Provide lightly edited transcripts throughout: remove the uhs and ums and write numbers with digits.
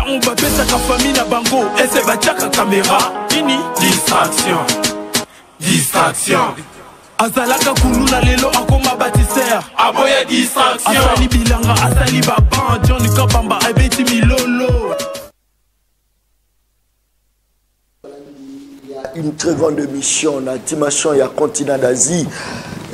Tant va pesa ka famille na bango. Et c'est va tchaka caméra. Nini? Distraction. Distraction. Azalaka kuluna lelo akoma bâtisseur. Aboya distraction. Asali bilanga, asali baban. Johnny Kabamba, abeti milolo. Une très grande émission, la dimension, il y a continent d'Asie.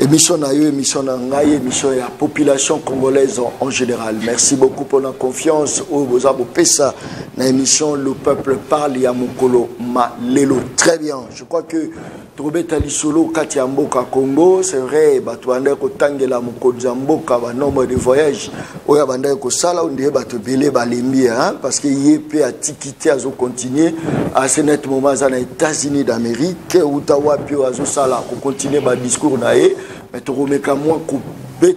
Émission naïe, émission nangaï, émission la population congolaise en général. Merci beaucoup pour la confiance. Au Bozabo Pessa, la émission Le Peuple Parle, il y a Mokolo Malelo. Très bien. Je crois que Troubé Talisolo, Katia Mboka Congo, c'est vrai, Batouande Kotangela Moko Zamboka, nombre de voyages. Oya Banda Kosala, on dirait Batobele Balembi, parce qu'il y a peu à Tikité à continuer à ce net moment dans les États-Unis d'Amérique, où Tawa Pio Azo Sala, qu'on continue le discours naïe. Mais tu remets qu'à moi qu'on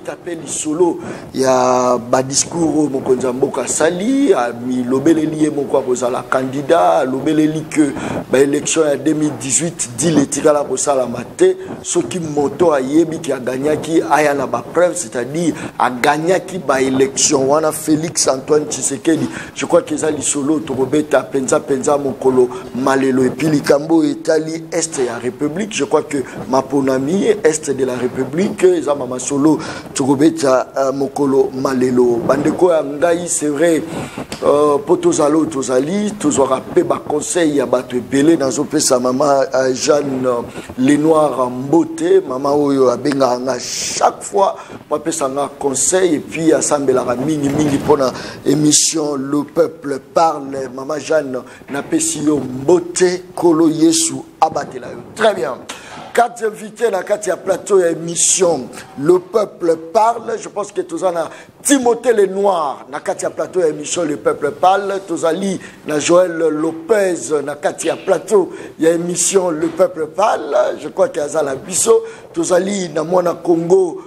taper les solo, il y a un discours Mokonzamboka Sali, a mis l'obélé mon quoi la candidat, l'obélé que l'élection en 2018 dit les tirala pour ça la maté, ce qui moto a yebi qui a gagné qui a na ba preuve, c'est-à-dire a gagné qui ba élection wana Félix Antoine Tshisekedi. Je crois que ça les solo tu remets ta penza mokolo malelo et puis likambo Italie est la République. Je crois que ma ponami est de la République, ça mama solo Tugobeta Mokolo Malelo. Bandeko Angaï, c'est vrai, Potozalo, Tozali, Tozora Peba Conseil, Yabato Belé, Nazope sa maman Jeanne Lenoir Mbote, maman Oyo Abenga chaque fois, moi Pesanga Conseil, et puis Assemblera Mini pour la émission Le Peuple Parle, maman Jeanne Napesilo Mbote, Kolo Yesu Abatela. Très bien. 4 invités dans le plateau et émission Le Peuple Parle. Je pense que tous en a Timothée Lenoir dans le plateau et émission Le Peuple Parle. Tous ali dans Joël Lopez dans le plateau et émission Le Peuple Parle. Je crois qu'il y a la bisso. Tous ali dans Mona Congo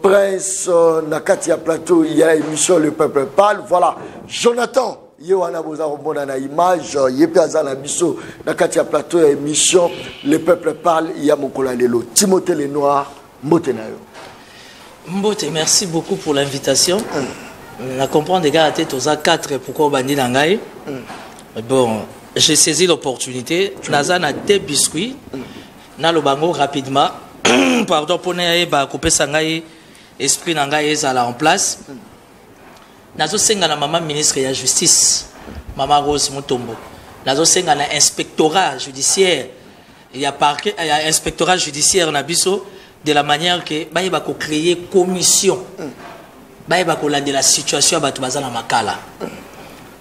Prince dans le plateau il y a émission Le Peuple Parle. Voilà. Jonathan. Yohana boza romona na image yepe azala biso na kati ya plateau ya émission Le Peuple Parle ya mokola lelo Timothée Lenoir mbote na yo. Mbote, merci beaucoup pour l'invitation. On comprend des gars à tête aux A4 pourquoi bandi nangai. Bon, j'ai saisi l'opportunité. Nazana des biscuits. Na lo bango rapidement. Pardon pour ne ba couper sangai esprit nangai ezala en place. Nazo senga na maman ministre de la justice, maman Rose Mutombo. Nazo senga na inspectorat judiciaire. Il y a parquet, il y a inspectorat judiciaire na biso de la manière que ba yeba ko créer commission. Ba yeba ko de la situation ba to bazana makala.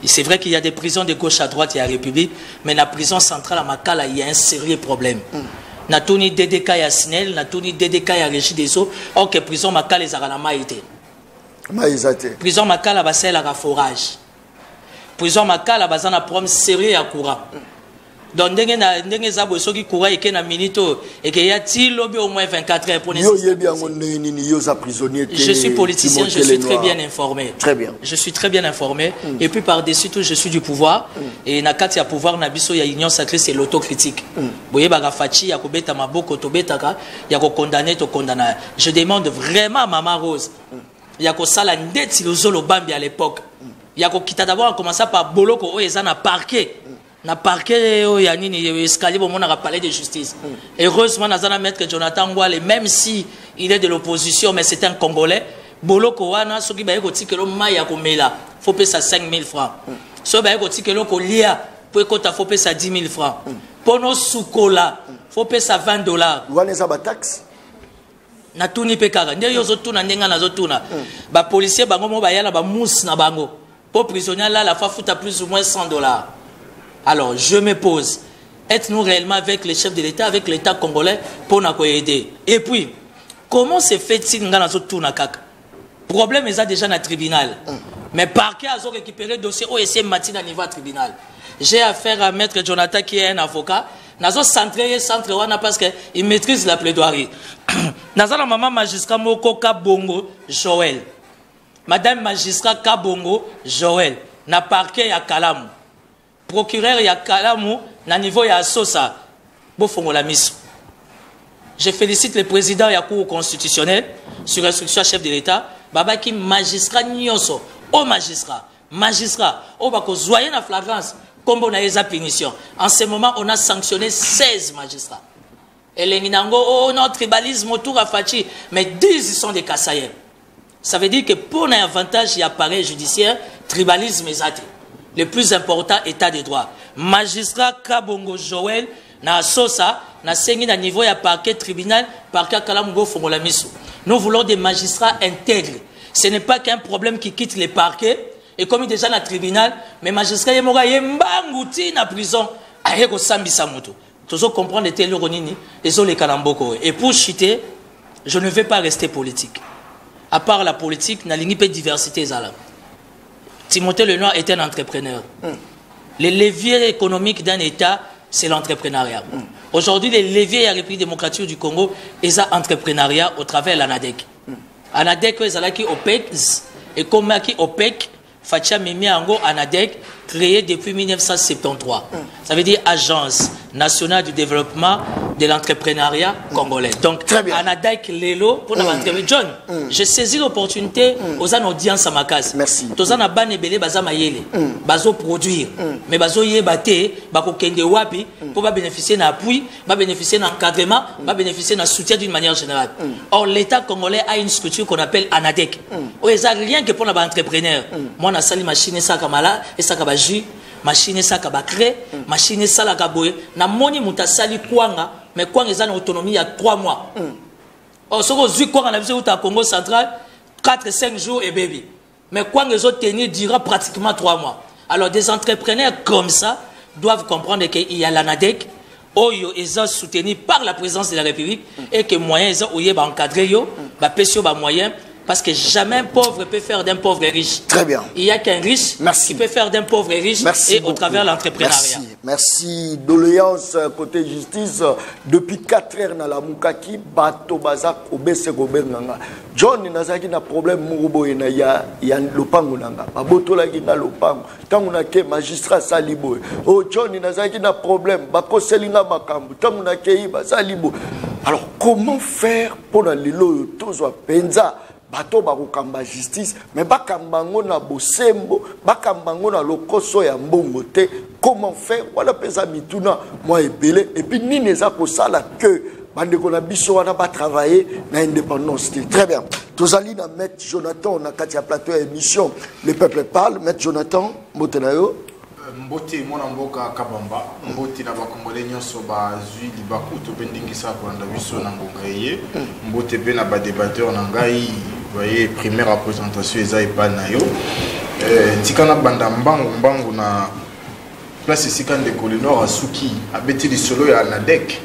C'est vrai qu'il y a des prisons de gauche à droite, il y a la République, mais la prison centrale à Makala, il y a un sérieux problème. Na toni DDK ya Snell, na toni DDK ya Régie des Eaux, or que prison Makala les a maïté. Prison Makala basel à forage. Prison Makala bazana problème sérieux à courant. Donc ndenge zabo soki courant eke na minito et que y a-t-il lobby au moins 24 heures pour les Je suis politicien, je suis très bien informé. Très bien. Je suis très bien informé et puis par-dessus tout je suis du pouvoir et na kati ya pouvoir na biso ya union sacrée c'est l'autocritique. Boye baga fachi ya kobeta maboko to betaka ya ko condamner to condamner. Je demande vraiment à Maman Rose il y a que ça la ndeti le zolo bambi à l'époque. Il y a que quitta d'abord commencer par boloko o ezana parquet. Na parquet o ya nini escalier bon on a palais de justice. Heureusement nazana maître Jonathan Ngwale même si il est de l'opposition mais c'est un Congolais. Boloko wana soki ba yeko tikelo maya ko mela faut payer ça 5000 francs. So ba yeko tikelo ko lia pour ko ta faut payer ça 10 000 francs. Pono sukola faut payer ça $20. Wana za ba taxe na tuni pekara nde yo zotuna ndenga na zotuna ba policier bango mo ba yala ba mousse na bango pour prisonnier là la fa futa plus ou moins $100. Alors je me pose, êtes-nous réellement avec les chefs de l'État, avec l'État congolais pour nous aider? Et puis comment se fait-il nga na zotuna kaka problème est déjà dans le tribunal mais parquet a récupéré dossier OSM matin à niveau tribunal. J'ai affaire à maître Jonathan qui est un avocat. Nazo centre wana parce que il maîtrise la plaidoirie. Nazo la maman magistrat moko Kabongo Joël. Madame magistrat Kabongo Joël na parquet ya Kalamu. Procureur ya Kalamu na niveau ya Sosa. Bofongo la mission. Je félicite le président de la Cour constitutionnelle sur instruction chef de l'État. Baba qui magistrat nyonso au magistrat magistrat, on va zoyer la flagrance, comme on a eu sa punition. En ce moment, on a sanctionné 16 magistrats. Et les Ninango, oh, notre tribalisme autour à Fachi, mais 10 sont des Kassaïens. Ça veut dire que pour un avantage, il y a appareil judiciaire, tribalisme et zate. Le plus important, état de droit. Magistrat Kabongo Joël, na Sosa, na Sengi na niveau ya parquet tribunal, parquet Kalamungo Fongolamisu. Nous voulons des magistrats intègres. Ce n'est pas qu'un problème qui quitte les parquets, et comme déjà dans le tribunal, mais magistrat Yemoga Yembangouti na prison, Ayeko Sambi Samuto. Toujours comprendre les téléronini, les autres les Kalamboko. Et pour chuter, je ne vais pas rester politique. À part la politique, na ligne pas diversité zala. Timothée Lenoir est un entrepreneur. Les leviers économiques d'un État, c'est l'entrepreneuriat. Aujourd'hui, les leviers de la République démocratique du Congo, ils ont entrepreneuriat au travers de l'ANADEC. ANADEC, ils ont qui OPEC, et comme qui OPEC, Fatia Mimi Ango ANADEC, créé depuis 1973. Ça veut dire Agence nationale du développement de l'entrepreneuriat congolais. Donc, ANADEC Lelo, pour l'entreprise. John, j'ai saisi l'opportunité aux audiences à ma case. Merci. Tous en abandonné belé baza mayele, bazo produire, mais bazo yebate, bako kende wapi, pour bénéficier d'un appui, bénéficier d'un encadrement, bénéficier d'un soutien d'une manière générale. Or, l'État congolais a une structure qu'on appelle ANADEC. Où ils n'ont rien que pour l'entrepreneur. Moi, on a sali machine ça kamala et ça kabaji, machine ça kabakre, machine ça la kaboye. Na moni mutasali kwanga, mais kwanga ils ont une autonomie il y a 3 mois. Or, ce que vous avez vu au Congo central, 4-5 jours et baby. Mais kwanga ils ont tenu durant pratiquement 3 mois. Alors, des entrepreneurs comme ça doivent comprendre qu'il y a l'ANADEC, Oyo ils sont soutenus par la présidence de la République et que moyens ils ont encadré yo, moyens. Parce que jamais un pauvre peut faire d'un pauvre riche. Très bien. Il n'y a qu'un riche qui peut faire d'un pauvre riche. Merci et beaucoup. Au travers de l'entrepreneuriat. Merci. Doléance côté justice. Depuis 4 heures, dans la Moukaki, Bato Bazak, Obese Gobernanga. John, Nazaki n'a problème, Murubo, il y a Lopango Nanga. Baboto la Gina Lopango. Tant qu'on a que magistrat Salibo. Oh, John, Nazaki n'a problème. Bako Selinga Makambu. Tant qu'on a que Salibo. Alors, comment faire pour la Lilo Tozo Penza? Bato bakokamba justice mais bakambango na bosembo bakambango na lokoso ya mbongo te. Comment faire? Voilà pesa mituna moi ebele et puis nini eza kosala que bandeko na biso wana ba travailler na indépendance. Très bien. Tozali na Maître Jonathan na kati ya plateau émission Le Peuple Parle. Maître Jonathan Motenayo Mbote mwana mboka Kabamba, mbote na bakongolais nyonso bazwi libaku to pendingisa kolanda biso na ngongeye, mbote pe na ba débatteur na ngai, voyez première représentation eza epa na yo. Tikana banda mbangu na place sikande de Colinor asuki abeti di solo ya ANADEC.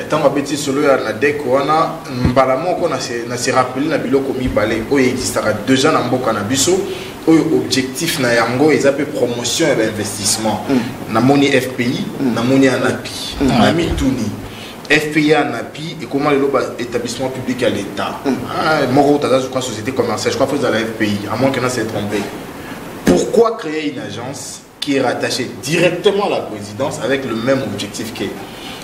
Tant abeti solo ya ANADEC wana mbala moko na se rappeler na biloko mibale oyo existaka déjà na mboka na biso. Objectif na yango ils appellent promotion et investissement na moni FPI na moni ANAPI na mituni FPI ANAPI et comment le établissement public à l'État moro taza je crois société commerciale je crois faut à la FPI à moins que n'a s'est trompé. Pourquoi créer une agence qui est rattachée directement à la présidence avec le même objectif qu'elle?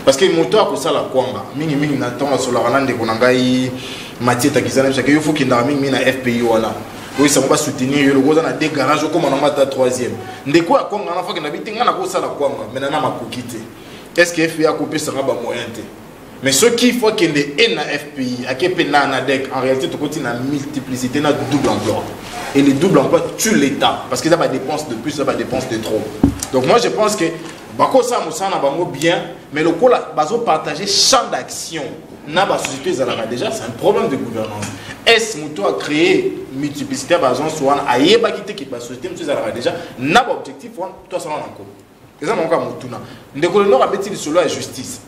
Parce que moto pour ça la kwanga mingi natanga sur la rande ko nangai Mathieu Takizana chaque il faut qu'il na mingi na FPI wala. Oui, ça va soutenir le gros dans des garages comme on a maté 3e. Ndeko a konga na fa que na bitinga na ko sala kwanga mais na makokite. Est-ce que FPI a coupé ça ba moyen té? Mais ce qui faut qu'il ait na FPI, à que na ANADEC en réalité tu continue la multiplicité na double emploi. Et les double emploi tuent l'État parce que ça va dépenser de plus, ça va dépenser de trop. Donc moi je pense que bako ça musana bango bien mais le ko la bazo partager champ d'action. Na ba société déjà c'est un problème de gouvernance. Est-ce que a créé multiplicité d'agence ou a yeba quitté qui ba société déjà na ba objectif toi ça encore. C'est ça mon cas mutuna. Ndeko le nord a bêti sur la justice.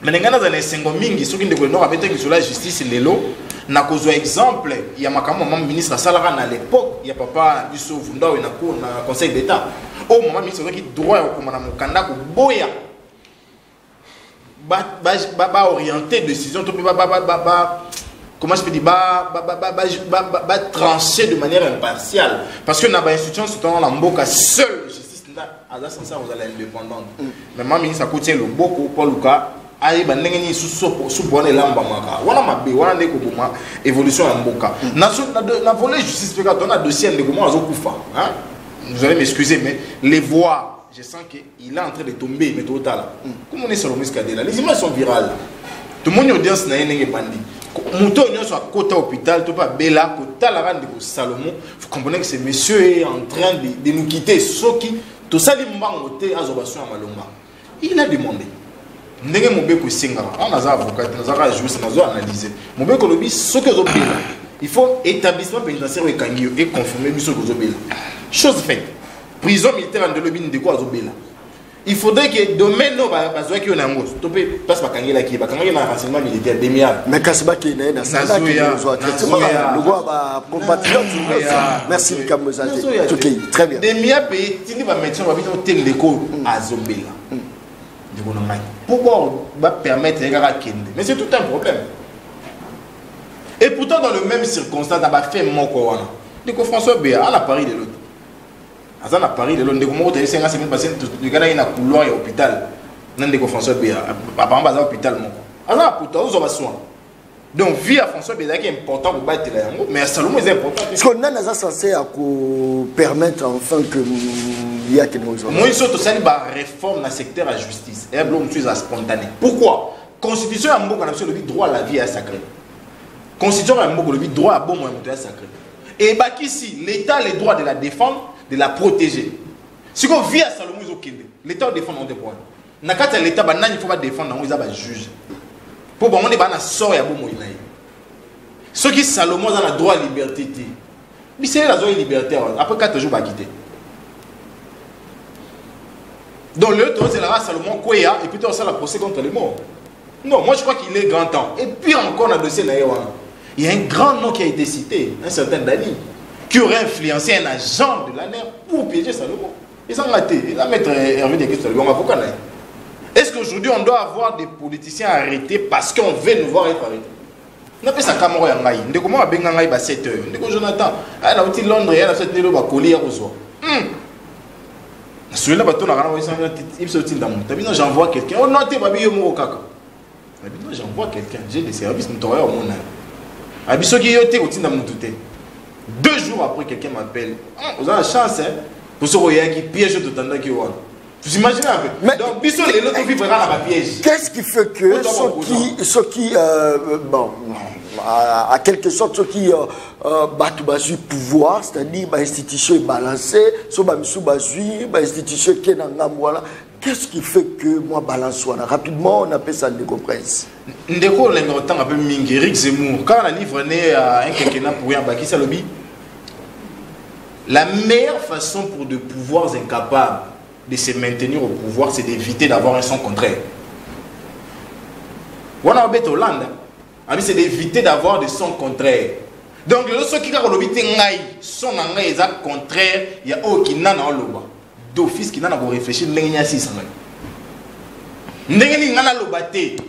Mais ngana za nesengo mingi soki ndeko le nord a bêti sur la justice lelo na kozwa exemple il y a makamo maman ministre Salara à l'époque il y a papa biso vunda na cour na conseil d'état. Au moment ministre qui droit au komana mukanda ko boya ba orienter décision comment je peux dire trancher de manière impartiale parce que na ba institution surtout la mboka seule justice là ça vous allez indépendante mais ma ministre a côté le boko pour Luka ayi ba ndenge ni sous bonne lamba maka wana mabe wana ndeko boma évolution ya mboka na volet justice pe ka dona dossier ndeko mo azokufa hein vous allez m'excuser, mais les voix, je sens qu'il est en train de tomber, mais total. Comme on est sur le Muscadela, les images sont virales. Tout le monde audience n'a rien bandit. Mouton soit côté hôpital, tu pas Bella, côté la rande de Salomon. Vous comprenez que ce monsieur est en train de nous quitter. Soki, tout ça, il m'a monté à Zobasson à Malonga. Il a demandé. Ndenge mobeko singara. On a un avocat, on a un juriste, on a analysé. Mobeko lobi, ce que Zobela. Il faut établissement pénitentiaire et Kangio et confirmer ce que Zobela. Chose faite. Prison militaire en Delobine de quoi Zobela. Il faudrait que domaine no bazwa ki onango to pe passe ba kangela ki ba kangela na renseignement militaire demiable mais kasba ki na sala ki zo traitement le gwa ba compatriote merci Kamozate OK très bien demiable pays tini ba médecin ba bito tel l'école à Zobela de ko ngai pourquoi va permettre les gars kende mais c'est tout un problème et pourtant dans le même circonstance ba fait moko wana de ko François Béa à la Paris de l'autre à Paris, le long de comment tu as 5 semaines passées, le gars il a un couloir et hôpital. Nandeko François Béa, apparemment à l'hôpital. Pourtant, vous avez soin. Donc, vie à François Béa qui est important pour battre les amours, mais à Salomon c'est important. Est-ce qu'on a censé permettre enfin que il y a quelque chose. Moi, je suis réforme dans le secteur de la justice. Et je suis spontané. Pourquoi? Constitution a le droit à la vie est sacré. Constitution a le droit à bon moment est sacré. Et ici, l'État a le droit de la défendre, de la protéger. Si on vit à Salomon, l'État défend des points. Nakata l'État, il faut pas défendre, il faut juge. Pour bon, on est dans sort et bon moyen. Ceux qui Salomon ont le droit à la liberté. Mais c'est la zone liberté. Après 4 jours, il va quitter. Donc le temps, c'est là Salomon Kouya et puis on a la procès contre les morts. Non, moi je crois qu'il est grand temps. Et puis encore, on a dossier là. Il y a un grand nom qui a été cité, un certain Dani, qui aurait influencé un agent de l'ANER pour piéger Salomon. Ils ont raté. Il va mettre Hervé de Christ, on avocat. Est-ce qu'aujourd'hui on doit avoir des politiciens arrêtés parce qu'on veut nous voir être arrêtés? On appelle ça Camaro Yangaï. On dit comment on a Bengangaï à 7 heures. On dit que Jonathan, elle a aussi Londres, elle a 7 heures, elle a collé à Rosoir. Celui-là, j'envoie quelqu'un. Oh non, j'envoie quelqu'un. J'ai des services, nous travaillons au monde. 2 jours après, quelqu'un m'appelle. Vous avez la chance, hein, pour ce qui piège tout le temps. Vous imaginez un peu? Mais donc, qu'est-ce qui fait que ceux qui bon, à quelque sorte, ceux qui battent le pouvoir, c'est-à-dire l'institution est balancée, l'institution qui est dans la voilà. Qu'est-ce qui fait que moi balance rapidement on appelle ça décompresse. Ndeko l'engortant un peu Eric Zemmour quand on a livré un quinquennat pour rien baki ça lobby. La meilleure façon pour de pouvoirs incapables de se maintenir au pouvoir, c'est d'éviter d'avoir un son contraire. On a bête Hollande, c'est d'éviter d'avoir des sons contraires. Donc ceux qui ont lobby son contraire, il y a aucun nan en loba. D'office qui n'a pas réfléchi,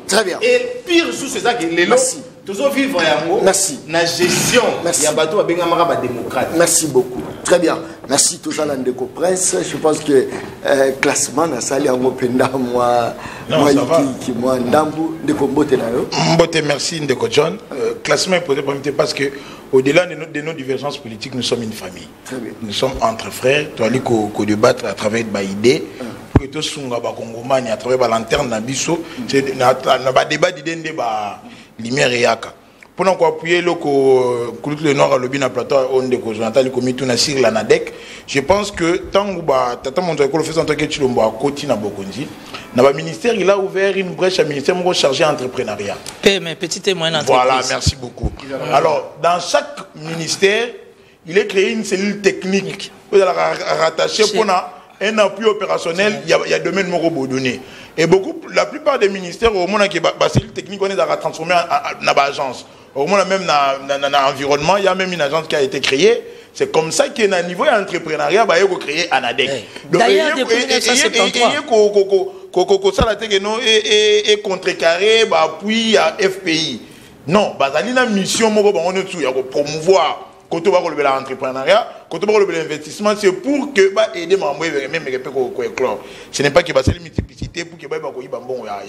très bien. Et pire sous c'est ça que les lots toujours vivre merci la gestion il y a bateau à démocrate. Merci beaucoup, très bien, merci tout ça Ndeko Prince. Je pense que classement na sali en openda moi qui moi ndambu Ndeko Mbote na yo Mbote. Merci Ndeko John. Classement est posé parce que au-delà de nos divergences politiques, nous sommes une famille. Nous sommes entre frères. Tu as dit qu'on débattre à travers des idées. Pour que tout le monde à travers la lanterne, c'est un débat d'idées, lumière et yaka. Pour nous appuyer le nord à l'obina plateau, on de Jonathan le comité sur la NADEC. Je pense que tant que tata mon école fait en tant que tu l'as à côté na Bokonzi, le ministère il a ouvert une brèche à ministère chargé entrepreneuriat. Mais petit et moyen entreprise. Voilà, merci beaucoup. Alors dans chaque ministère, il est créé une cellule technique. Vous allez rattacher pour un appui opérationnel. Il y a domaine moro donné. Et la plupart des ministères au monde qui la cellule technique on est à transformer en agence. Au moins même dans l'environnement, il y a même une agence qui a été créée. C'est comme ça qu'il y a un niveau d'entrepreneuriat qui a été créé à NADEC. D'ailleurs, depuis 1973. Et contrecarré, appui à FPI. Non, il y a une mission qui est promouvoir l'entrepreneuriat, l'investissement, c'est pour que aider même ce n'est pas que c'est une multiplicité pour que y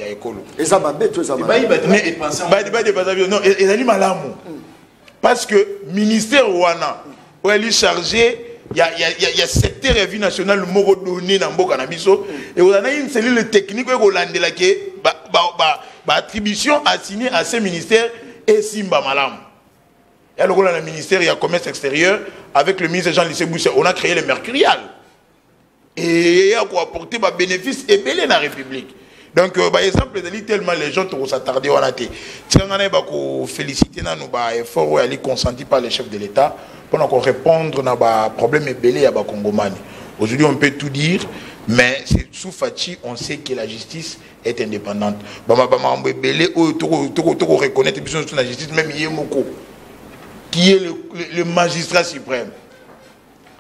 a école. Et ça va bête, ça va. Non, et ça malamu. Parce que le ministère Ouana est chargé il y a secteur et vie nationale moko donné dans mboka na biso et on a une cellule technique ko landela ke attribution assignée à ces ministères et simba malam. Et alors le ministère il y a commerce extérieur avec le ministre Jean-Lycée Boucher, on a créé le Mercurial. Et il y a quoi apporter des bénéfices et belé dans la République. Donc, par exemple, tellement les gens ont s'attarder on a été. Si on a félicité nos efforts consentis par les chefs de l'État pour répondre à nos problèmes et belé à Congomani. Aujourd'hui, on peut tout dire, mais sous Fachi, on sait que la justice est indépendante. Belé, on reconnaître la justice, même Yemoko, qui est le magistrat suprême.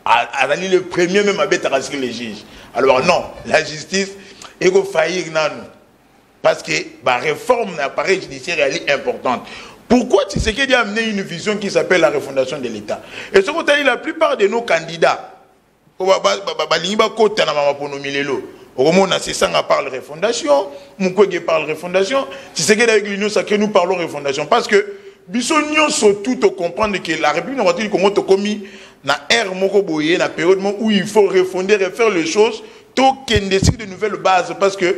Le premier même à rassurer les juges. Alors non, la justice il faut faillir parce que la réforme de l'appareil judiciaire est importante. Pourquoi tu sais qu'il a amené une vision qui s'appelle la refondation de l'État? Et ce qu'on a dit, la plupart de nos candidats, on parle de refondation, Mukwege parle de refondation, tu sais qu'avec l'Union sacrée, nous parlons de refondation. Parce que, bisognon surtout de comprendre que la République n'a pas comment commis dans l'ère Mokoboye, dans la période où il faut refonder, refaire les choses, tant qu'il décide de nouvelles bases. Parce que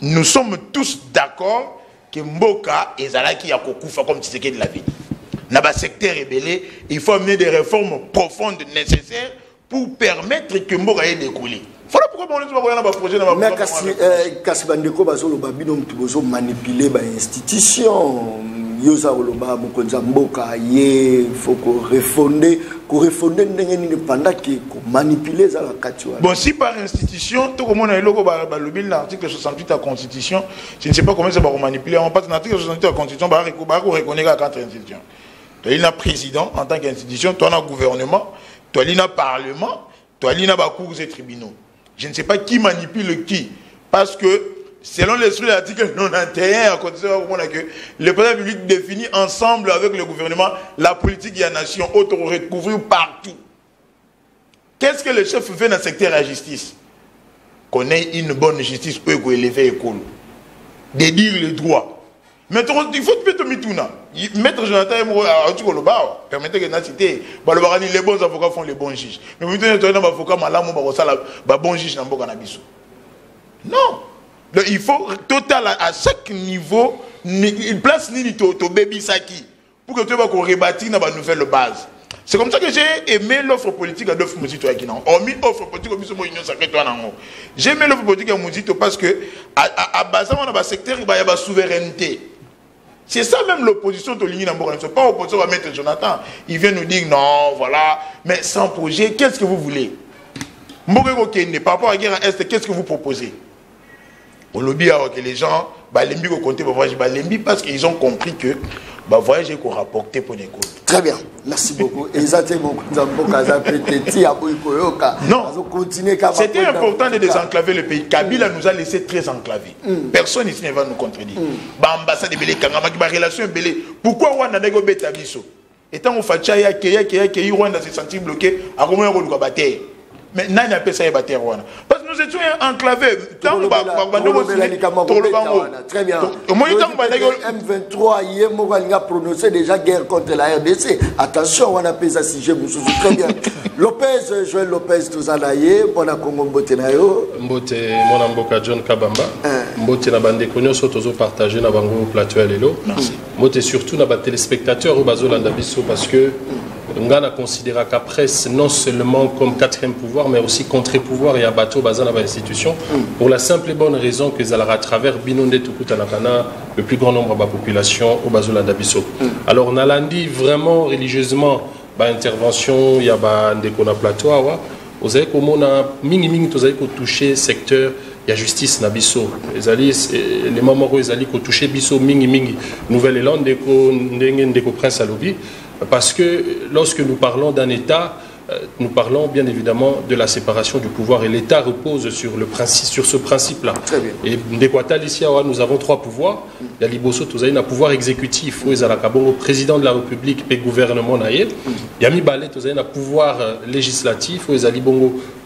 nous sommes tous d'accord que Mboka et Zalaki a Kokoufa comme tu sais de la vie. Dans le secteur ébélé, il faut amener des réformes profondes nécessaires pour permettre que Mboka ait découlé. Voilà pourquoi on est dans le projet. Mais kasi bandeko bazolo babino mtubozo manipuler ba institution. Yosa oloba mokonza mboka ye faut refonder pendant que manipuler ça la katiwa. Bon, si par institution tout le monde a le l'article 68 de la Constitution, je ne sais pas comment ça va manipuler. On passe dans l'article 68 de la Constitution, on reconnaît quatre institutions. Tu as un président en tant qu'institution, tu as un gouvernement, tu as un parlement, tu as un cours et tribunaux. Je ne sais pas qui manipule qui, parce que selon l'esprit de l'article 91, le président public définit ensemble avec le gouvernement la politique de la nation, auto-recouvrir partout. Qu'est-ce que le chef fait dans le secteur de la justice? Qu'on ait une bonne justice pour élever l'école. De dire les droits. Mais il faut que tu mettes Maître Jonathan permettez que cité les bons avocats font les bons juges. Mais vous avez un avocat malade, bon juge dans non. Donc, il faut total à chaque niveau, il place ni to baby saki pour que tu vas rebâtir dans une nouvelle base. C'est comme ça que j'ai aimé l'offre politique à l'offre Mouzito qui n'ont mis offre politique au Union sacrée toi non. J'ai aimé l'offre politique à Mouzito parce que à base dans le secteur il y a la souveraineté. C'est ça même l'opposition de l'Union dans c'est pas opposition à mettre Jonathan. Il vient nous dire non, voilà, mais sans projet, qu'est-ce que vous voulez? Par rapport à la guerre en Est, qu'est-ce que vous proposez? On lobby que les gens, l'embi au compter voyage, l'embi parce qu'ils ont compris que voyage est rapporté pour les cours. Très bien, merci beaucoup. Et ça c'est beaucoup non, c'était important de désenclaver le pays. Kabila nous a laissé très enclavés. Personne ici ne va nous contredire. L'ambassade de Belé, la relation Belé. Pourquoi on a des bêta-biso? Étant au Fatchaya, qui Rwanda s'est senti bloqué, à comment on va battre? Mais n'a pas ça battre Rwanda. Parce que nous étions enclavés. Très bien. M23 hier a prononcé déjà guerre contre la RDC. Attention, on appelle ça sujet. Très bien. Lopez, Joël Lopez, tout ça là, bon à Congo Mbotenayo. Mbote, mon amboka John Kabamba. Mbote na bande konyo sotozo partager na bango plateau lelo. Merci. Mbote surtout na ba téléspectateurs au bazolanda biso parce que Ngana considéra qu'après, non seulement comme quatrième pouvoir, mais aussi contre-pouvoir et abattu dans la institution, pour la simple et bonne raison que Zalara à travers Binonde Tukutanakana, le plus grand nombre de la population au Bazola d'Abisso. Alors, on a dit vraiment religieusement, intervention, il y a des plateau, vous savez comment on a mini vous avez touché secteur. Il y a justice na biso. Les moments où ils allaient toucher biso mingi Nouvelle-Élande deko prince alobi parce que lorsque nous parlons d'un État, nous parlons bien évidemment de la séparation du pouvoir et l'État repose sur le principe, sur ce principe-là. Et nous avons trois pouvoirs. Il y a Liboso, il y a un pouvoir exécutif, il y a le président de la République et le gouvernement. Il y a un pouvoir législatif, il y a le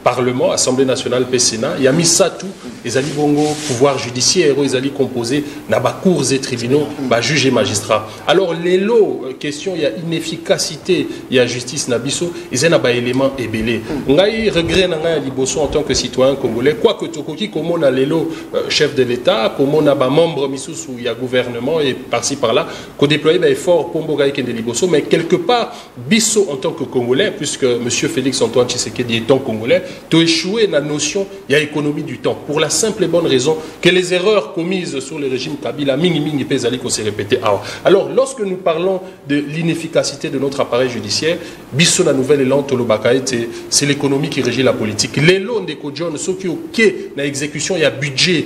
Parlement, Assemblée nationale, Sénat, il y a mis ça tout, les alliés bongo, pouvoir judiciaire, les alliés composés, n'a pas cours et tribunaux, juges et magistrats. Alors, les lots, question, il y a inefficacité, il y a justice, nabiso, ils ont un élément ébélé. Ngai regret n'a liboso en tant que citoyen congolais, quoique tokoki, comme on a les lots, chef de l'État, comme on a membre misous où il y a gouvernement et par-ci par-là, qu'on déploie des efforts pour Mbogaï de liboso, mais quelque part, biso en tant que Congolais, puisque M. Félix Antoine Tshisekedi est un Congolais, tu as échoué dans la notion, il y a économie du temps. Pour la simple et bonne raison que les erreurs commises sur le régime Kabila, mingi pesali qu'on s'est répété. Alors, lorsque nous parlons de l'inefficacité de notre appareil judiciaire, biso la nouvelle élan Tolobakaï, c'est l'économie qui régit la politique. Les lots de Kodjon, ceux qui ont dans l'exécution, il y a budget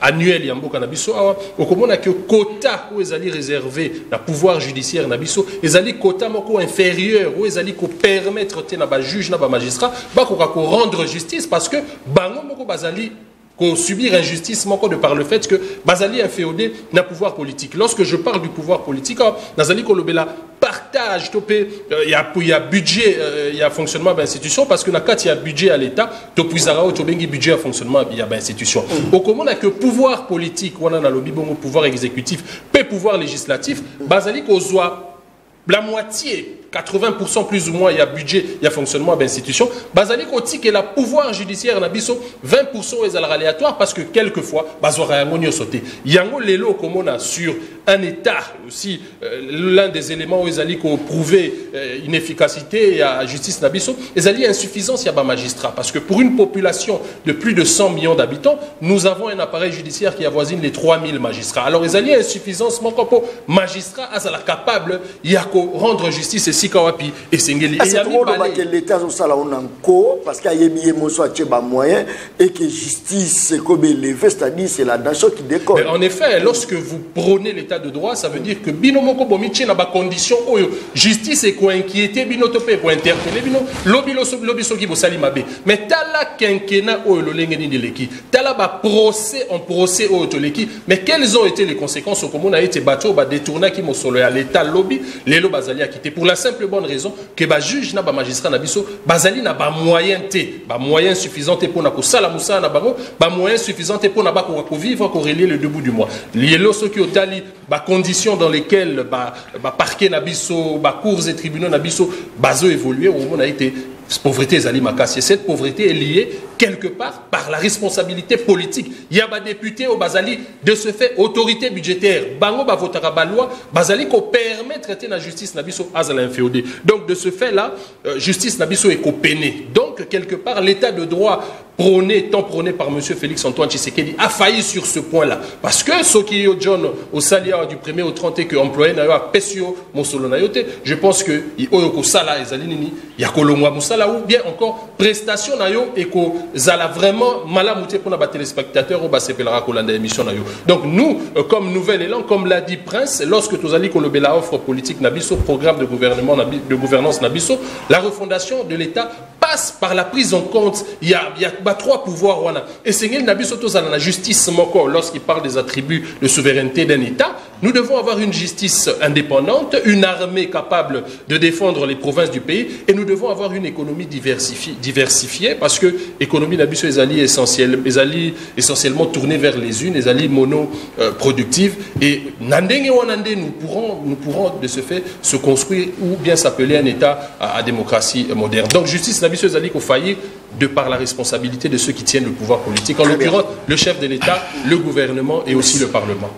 annuel, il y a un beau canabiso. Au commun, on a que quota où ils allaient réserver le pouvoir judiciaire nabiso, ils allaient quota inférieur où ils allaient permettre à juge, à magistrat, rendre justice parce que bango moko bazali qu'on subir injustice de par le fait que bazali inféodé n'a pouvoir politique. Lorsque je parle du pouvoir politique, nazali kolobela partage topé il y a budget il y a fonctionnement d'institution parce que il y a budget à l'État topuizara au tobengi budget à fonctionnement il y a institution. Au comment on a que pouvoir politique on a dans le bongo pouvoir exécutif pe pouvoir législatif bazali ko soit la moitié 80% plus ou moins, il y a budget, il y a fonctionnement d'institutions. Bazali Koti, qui est le pouvoir judiciaire, 20% est aléatoire parce que quelquefois, sauté. Il y a un lélo comme on a sur un État aussi, l'un des éléments où ils allaient prouver inefficacité et la justice nabiso, ils allaient insuffisance, il y a un magistrat. Parce que pour une population de plus de 100 millions d'habitants, nous avons un appareil judiciaire qui avoisine les 3000 magistrats. Alors, ils allaient insuffisance, mon corps magistrat, ils capable, il y a rendre justice et Sikawapi et Sengeli. C'est trop que l'État parce qu'il y a des moyens et que justice c'est comme élevé, c'est-à-dire c'est la nation qui décolle. Mais en effet, lorsque vous prônez l'État de droit, ça veut dire que binomoko bomichi n'a pas condition où justice est quoi inquiéter binotopé pour interpeller bino lobiso qui vous salimabe. Mais tala quinquena ou le lengeni de l'équipe, tala ba procès en procès au toleki. Mais quelles ont été les conséquences au commun a été battu ba détourné qui mo solo à l'État lobby les lo bazali a quitté pour la simple bonne raison que ba juge na ba magistrat na biso bazali na ba moyen té ba moyen suffisant pour na ko sala musa na bango ba moyen suffisant pour na ba ko vivre ko relier le debout du mois lielo ceux qui ont tali ba conditions dans lesquelles ba parquet na biso ba cours et tribunaux na biso bazo évoluer au moment a été pauvreté Zali Makassi. Cette pauvreté est liée quelque part par la responsabilité politique. Il y a des députés au Bazali de ce fait autorité budgétaire. Bango ba votera ba loi Bazali ko permet traiter la justice nabiso azala inféodé. Donc de ce fait là justice nabiso est copénée. Donc quelque part l'état de droit tant prôné par M. Félix Antoine Tshisekedi a failli sur ce point-là. Parce que ce qui est John au Salia du 1er au 30 que employé n'a pas Pessio Mosolo Nayote, je pense que il y a Kolomwa Moussala ou bien encore prestation nayo et que zala vraiment malamouté pour les téléspectateurs au Basepelara Kolanda émission nayo. Donc nous comme nouvel élan comme l'a dit Prince lorsque tous allez kolobela offre politique nabiso programme de gouvernement de gouvernance nabiso la refondation de l'État passe par la prise en compte il y a trois pouvoirs et c'est nabiso tous à la justice moko lorsqu'il parle des attributs de souveraineté d'un État nous devons avoir une justice indépendante une armée capable de défendre les provinces du pays et nous devons avoir une économie diversifiée parce que l'économie nabiso est essentiellement tournée vers les unes, les alliés monoproductives et nous pourrons de ce fait se construire ou bien s'appeler un État à démocratie moderne. Donc justice nabiso est alliée faillir de par la responsabilité de ceux qui tiennent le pouvoir politique, en l'occurrence le chef de l'État, le gouvernement et aussi le Parlement.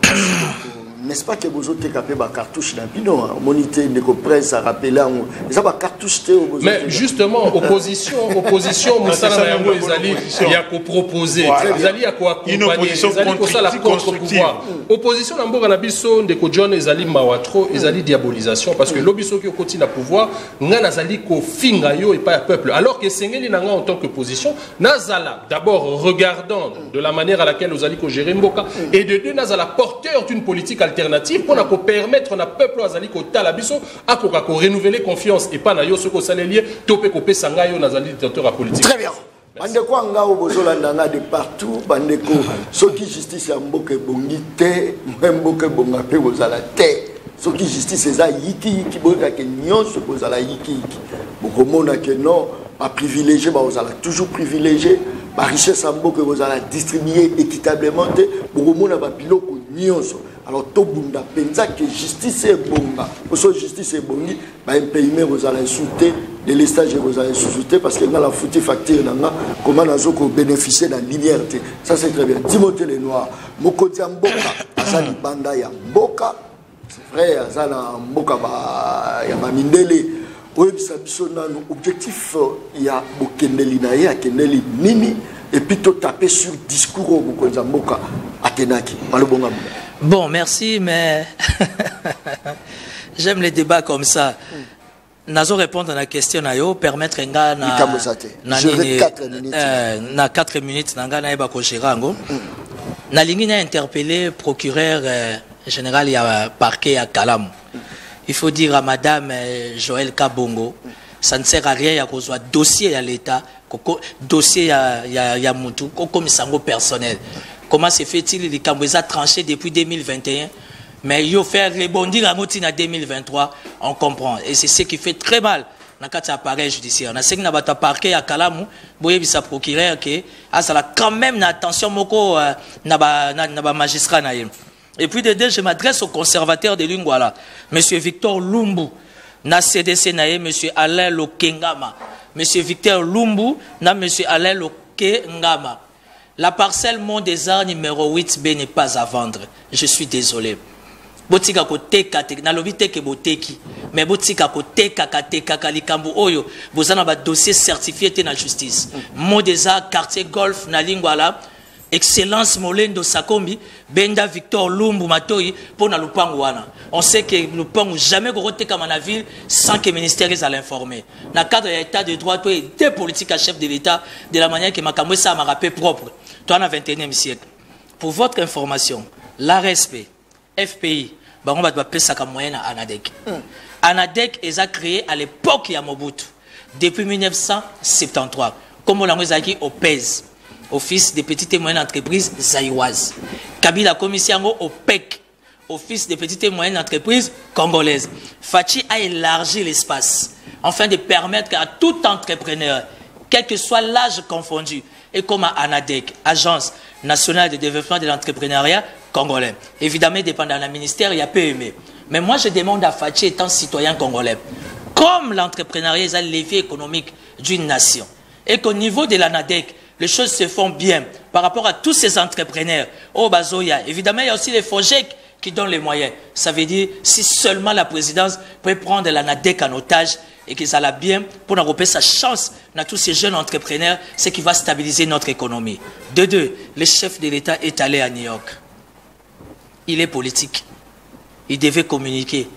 N'est-ce pas que vous avez capé ma cartouche d'un pino, monité de presse à rappeler, ça va cartouche. Mais justement, opposition, il y a qu'à proposer, il y a qu'à accompagner, il y a qu'à la contre-pouvoir. Opposition, d'abord, la biso de Kodjon, ils allaient mawatro, ils allaient diabolisation, parce que l'obiso qui continue à pouvoir, n'a nazali ko fingayo et pas un peuple. Alors que Sengeli nanga en tant qu'opposition, nazala, d'abord regardant de la manière à laquelle nous allons gérer Mboka, et de deux, nazala porteur d'une politique alternative pour nous permettre au peuple azali ko talabiso à ko renouveler confiance et pas na yo ce ko salelier topé ko pesanga yo nazali dictateur politique. Très bien. Bandeko anga obozola nanga de partout bandeko soki justice ya mboka bongi te mboka bonga pe bozala te soki justice eza yiki boka ke nyonso bozala yiki bokomona ke non ba privilégié ba ozala toujours privilégié ba richesse ambo que vous allez distribuer équitablement pour mona ba biloko nyonso. Alors to bunda penza que justice est bonga. Parce justice est bongi ba impayé vous allez insulter de l'estage vous allez insulter parce que dans la foutie facture nanga comment nazo ko bénéficier de la liberté. Ça c'est très bien. Timothée Lenoir mokoti mboka azali banda ya mboka. C'est vrai azala mboka ba ya ba mindele. Objectif il y a bokendeli na ye akendeli nini et puis to taper sur discours au bokonza mboka akenaki malobonga. Bon, merci, mais j'aime les débats comme ça. Nazo répondre à la question nayo permettre nga na 4 minutes na 4 minutes nga na eba ko chirango na lingi na interpeller procureur général ya parquet à Kalam. Il faut dire à madame Joël Kabongo, ça ne sert à rien ya kozwa dossier à l'état, dossier ya mutu comme sango personnel. Comment se fait-il les Cambouza tranché depuis 2021 mais il faut faire rebondir à Moutina 2023, on comprend. Et c'est ce qui fait très mal dans le appareil judiciaire. On a ce qui n'a pas parquet à Kalamou, boye bisa procureur que ça a quand même une attention moko na magistrat na yé. Et puis de deux, je m'adresse au conservateur de Lingwala, monsieur Victor Lumbu, na CDC na yé, monsieur Alain Lokengama, monsieur Victor Lumbu, na monsieur Alain Lokengama. La parcelle Mont des Arts numéro 8B n'est pas à vendre. Je suis désolé. Botika ko teka na lobi teke boteki mais botika ko teka kalikambu oyo bozana ba dossier certifié te na justice. Mont des Arts quartier golf na Lingwala excellence Molendo Sakombi Benda Victor Lumbu Matoi pour na lupangu wana. On sait que lupangu jamais go teka na ville sans que le ministère les a l'informer. Na cadre de l'état de droit et des politiques à chef de l'état de la manière que makamwe ça m'a rappelé propre. Toi dans le 21e siècle. Pour votre information, l'ARSP FPI, on va appeler ça comme moyen à ANADEC. ANADEC est créé à l'époque de Mobutu, depuis 1973. Comme on l'a dit au PES, Office des petites et moyennes entreprises zaïroises. Kabila commission au PEC, Office des petites et moyennes entreprises congolaises. Fachi a élargi l'espace, afin de permettre à tout entrepreneur, quel que soit l'âge confondu, et comme à ANADEC, Agence nationale de développement de l'entrepreneuriat congolais. Évidemment, dépendant du ministère, il y a PME. Mais moi, je demande à Fachi, étant citoyen congolais, comme l'entrepreneuriat est un levier économique d'une nation, et qu'au niveau de l'ANADEC, les choses se font bien par rapport à tous ces entrepreneurs. Au Bazoya, évidemment, il y a aussi les FOGEC qui donnent les moyens. Ça veut dire, si seulement la présidence peut prendre l'ANADEC en otage, et que ça l'a bien pour développer sa chance dans tous ces jeunes entrepreneurs, c'est qui va stabiliser notre économie. De deux, le chef de l'État est allé à New York. Il est politique. Il devait communiquer.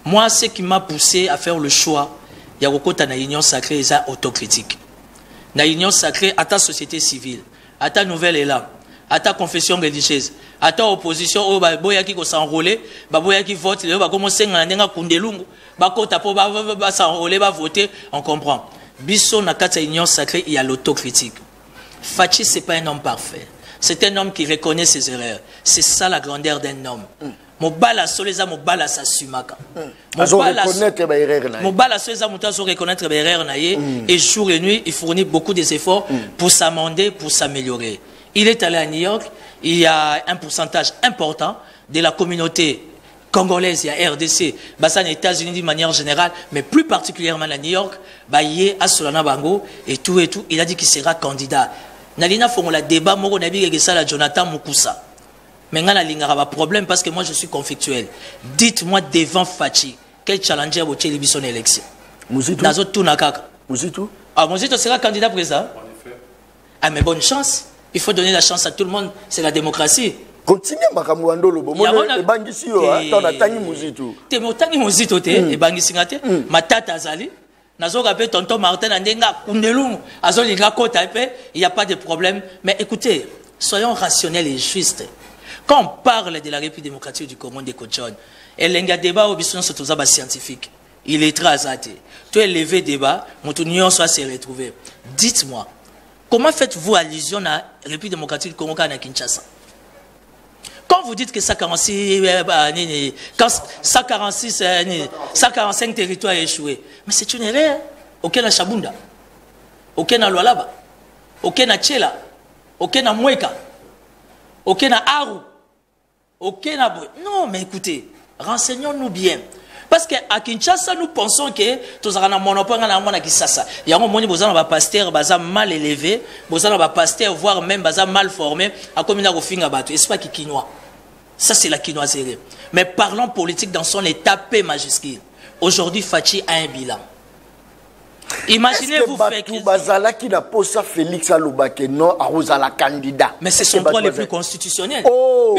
Moi, ce qui m'a poussé à faire le choix, il y a beaucoup dans l'union sacrée, c'est autocritique. Dans l'union sacrée, à ta société civile, à ta nouvelle élan, à ta confession religieuse, à ta opposition, oh bah boya qui s'enrôler, bah boya qui vote, bah commencer à n'enga kundelungu, bah kota po bah s'enrôler, bah voter, on comprend. Bisso na kata union sacrée, il y a l'autocritique. Fachi c'est pas un homme parfait, c'est un homme qui reconnaît ses erreurs. C'est ça la grandeur d'un homme. Mobala soleza mobala sa sumaka. Mobala soleza mutazo reconnaître les erreurs naie et jour et nuit il fournit beaucoup d'efforts pour s'amender, pour s'améliorer. Il est allé à New York, il y a un pourcentage important de la communauté congolaise, il y a RDC, aux États-Unis d'une manière générale, mais plus particulièrement à New York, à Solana Bango et tout, il a dit qu'il sera candidat. Nalina Fongola débat, Moro Nabi et Jonathan Mukusa. Mais il y a un problème parce que moi je suis conflictuel. Dites-moi devant Fachi, quel challenger vous avez son élection? Mouzito. Mouzito? Ah, Mouzito sera candidat président? Ah, mais bonne chance. Il faut donner la chance à tout le monde, c'est la démocratie. Continuez Makamouando le bon. Et Bangisi, t'en as tangi Mouzito. T'es mon tangi Mouzito, et Bangisi, ma tata Azali. Nazo rappelé tonton Martin Andenga, Kundelung, Azoli Gakota, il n'y a pas de problème. Mais écoutez, soyons rationnels et justes. Quand on parle de la République démocratique du Congo de Kochon, et l'enga débat au bison sur tout ça scientifique, il est très azaté. Tu es levé débat, mon union soit se retrouver. Dites-moi, comment faites-vous allusion à la République démocratique du Congo à Kinshasa? Quand vous dites que 145 territoires échoués, mais c'est une erreur. Auquel a Chabunda. okena Lualaba, okena Tchela, okena Mweka, okena Aru, okena Boy. Non, mais écoutez, renseignons-nous bien. Parce qu'à Kinshasa, nous pensons que tous avons un monopole dans la Kinshasa. Il y a un moment où nous avons un pasteur mal élevé, nous avons un pasteur, voire même mal formé, à comme il y a un finga bateau. Et c'est pas qui quinoa. Ça, c'est la quinoiserie. Mais parlons politique dans son état P majuscule. Aujourd'hui, Fachi a un bilan. Imaginez-vous faire que Bazala qui n'a pas ça Félix Alobake non à la candidat. Mais c'est son droit le plus constitutionnel. Oh.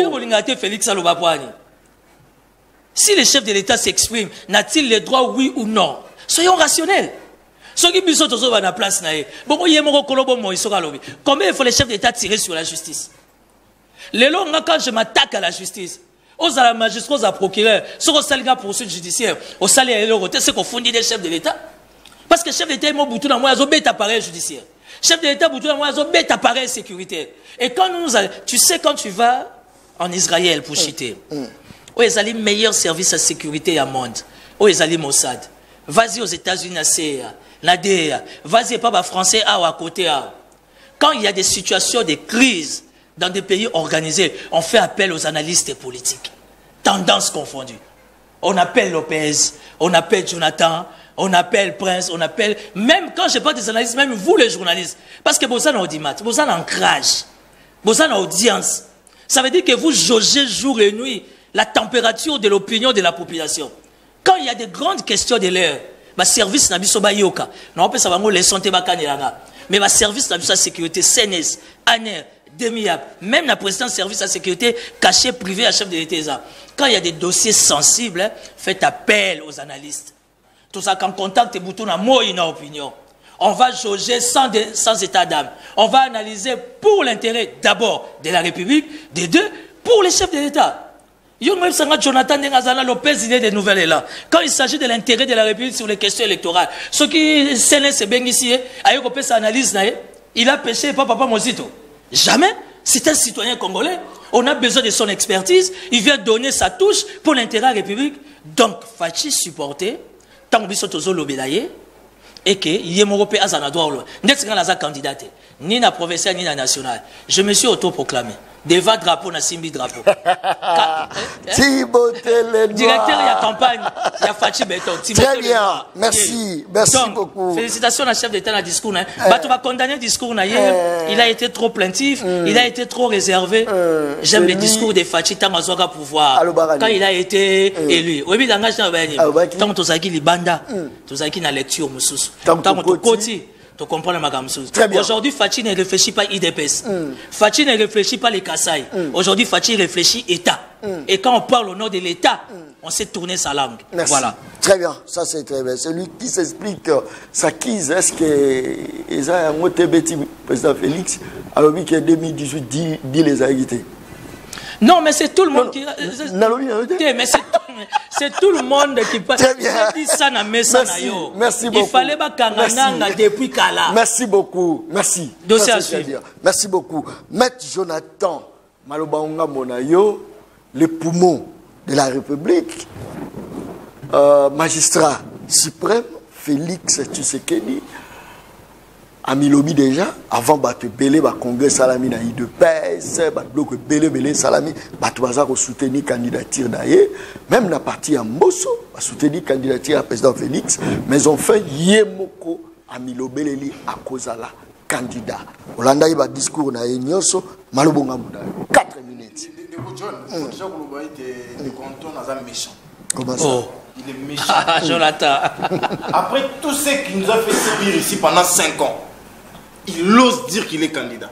Félix Alobapouani. Si le chef de l'État s'exprime, n'a-t-il le droit, oui ou non? Soyons rationnels. Combien il faut les chefs d'État tirer sur la justice? Les longs, quand je m'attaque à la justice, aux magistrats, aux procureurs, sur aux salga poursuite judiciaire, aux salaires et le roté, c'est qu'on fondit des chefs de l'État. Parce que chef d'État, il m'a boutou dans moi, ils ont bête appareil judiciaire. Chef d'État, boutou dans moi, ils ont bête appareil sécuritaire. Et quand nous allons, tu sais, quand tu vas en Israël pour chiter, où ils allaient meilleur service à sécurité à monde, où ils allaient Mossad. Vas-y aux États-Unis, la CIA, la DEA, vas-y pas français à côté. Quand il y a des situations de crise dans des pays organisés, on fait appel aux analystes politiques, tendances confondues. On appelle Lopez, on appelle Jonathan, on appelle Prince, on appelle, même quand je parle des analystes, même vous les journalistes, parce que vous avez un audimat, vous avez un ancrage, vous avez une audience. Ça veut dire que vous jaugez jour et nuit la température de l'opinion de la population. Quand il y a des grandes questions de l'air, le service n'a pas yoka. Non, on savoir les santé mais le service n'a pas sécurité, CNS, ANER, DEMIAP, même la présidence service à sécurité caché privé à chef de l'État. Quand il y a des dossiers sensibles, faites appel aux analystes. Tout ça, quand contact et bouton à moi, une opinion. On va jauger sans état d'âme. On va analyser pour l'intérêt d'abord de la République, de deux, pour les chefs de l'État. Jonathan Lopez, il est des nouvelles là. Quand il s'agit de l'intérêt de la République sur les questions électorales, ce qui s'est bien ici, analyse, il a péché papa Mosito. Jamais. C'est un citoyen congolais. On a besoin de son expertise. Il vient donner sa touche pour l'intérêt de la République. Donc, Fachi supporter, tant que Bisotozo l'obélaye, et que Yemorope Azanadouar, n'est-ce qu'il y a un candidat, ni na provincial, ni na national. Je me suis autoproclamé. Deva drapeau na simbi drapeau. Directeur, il y a campagne, il y a Fachi Beto. Très bien, merci, merci donc, beaucoup. Félicitations à chef d'État dans le discours. Tu vas condamner le discours hier. Il a été trop plaintif, il a été trop réservé. J'aime le discours de Fachi tant à pouvoir. Quand il a été élu. Oui, il engage dans le tant que tu as dit banda, tu as dit la lecture, tant que tu tu comprends le magamsous. Aujourd'hui, Fachi ne réfléchit pas IDPS. Fachi ne réfléchit pas les Kassai. Aujourd'hui, Fachi réfléchit État. Et quand on parle au nom de l'État, on sait tourner sa langue. Merci. Voilà. Très bien, ça c'est très bien. Celui qui s'explique sa quise, est-ce que Eza Motebeti, président Félix, alors oui que 2018 dit les a quittés. Non, mais c'est tout le monde qui. Mais c'est tout le monde qui parle. Très bien. Merci beaucoup. Il fallait pas Kangananga depuis Kala. Merci beaucoup. Merci. Dossier à suivre. Merci beaucoup. Maître Jonathan Malobaonga Monayo, le poumon de la République, magistrat suprême, Félix Tshisekedi, a mis lobby déjà, avant de belé le congrès salami na IDPS, bloc belé salami, baza ko soutenir candidature d'ailleurs, même la partie à Mbosso a soutenu candidature à président Félix, mais enfin Yemoko a mis lobby à cause la candidat. Olanda iba discours na Nyoso, malobonga muda 4 minutes. Comment ça? Il est méchant. Jonathan. Après tout ce qu'il nous a fait subir ici pendant 5 ans, il ose dire qu'il est candidat.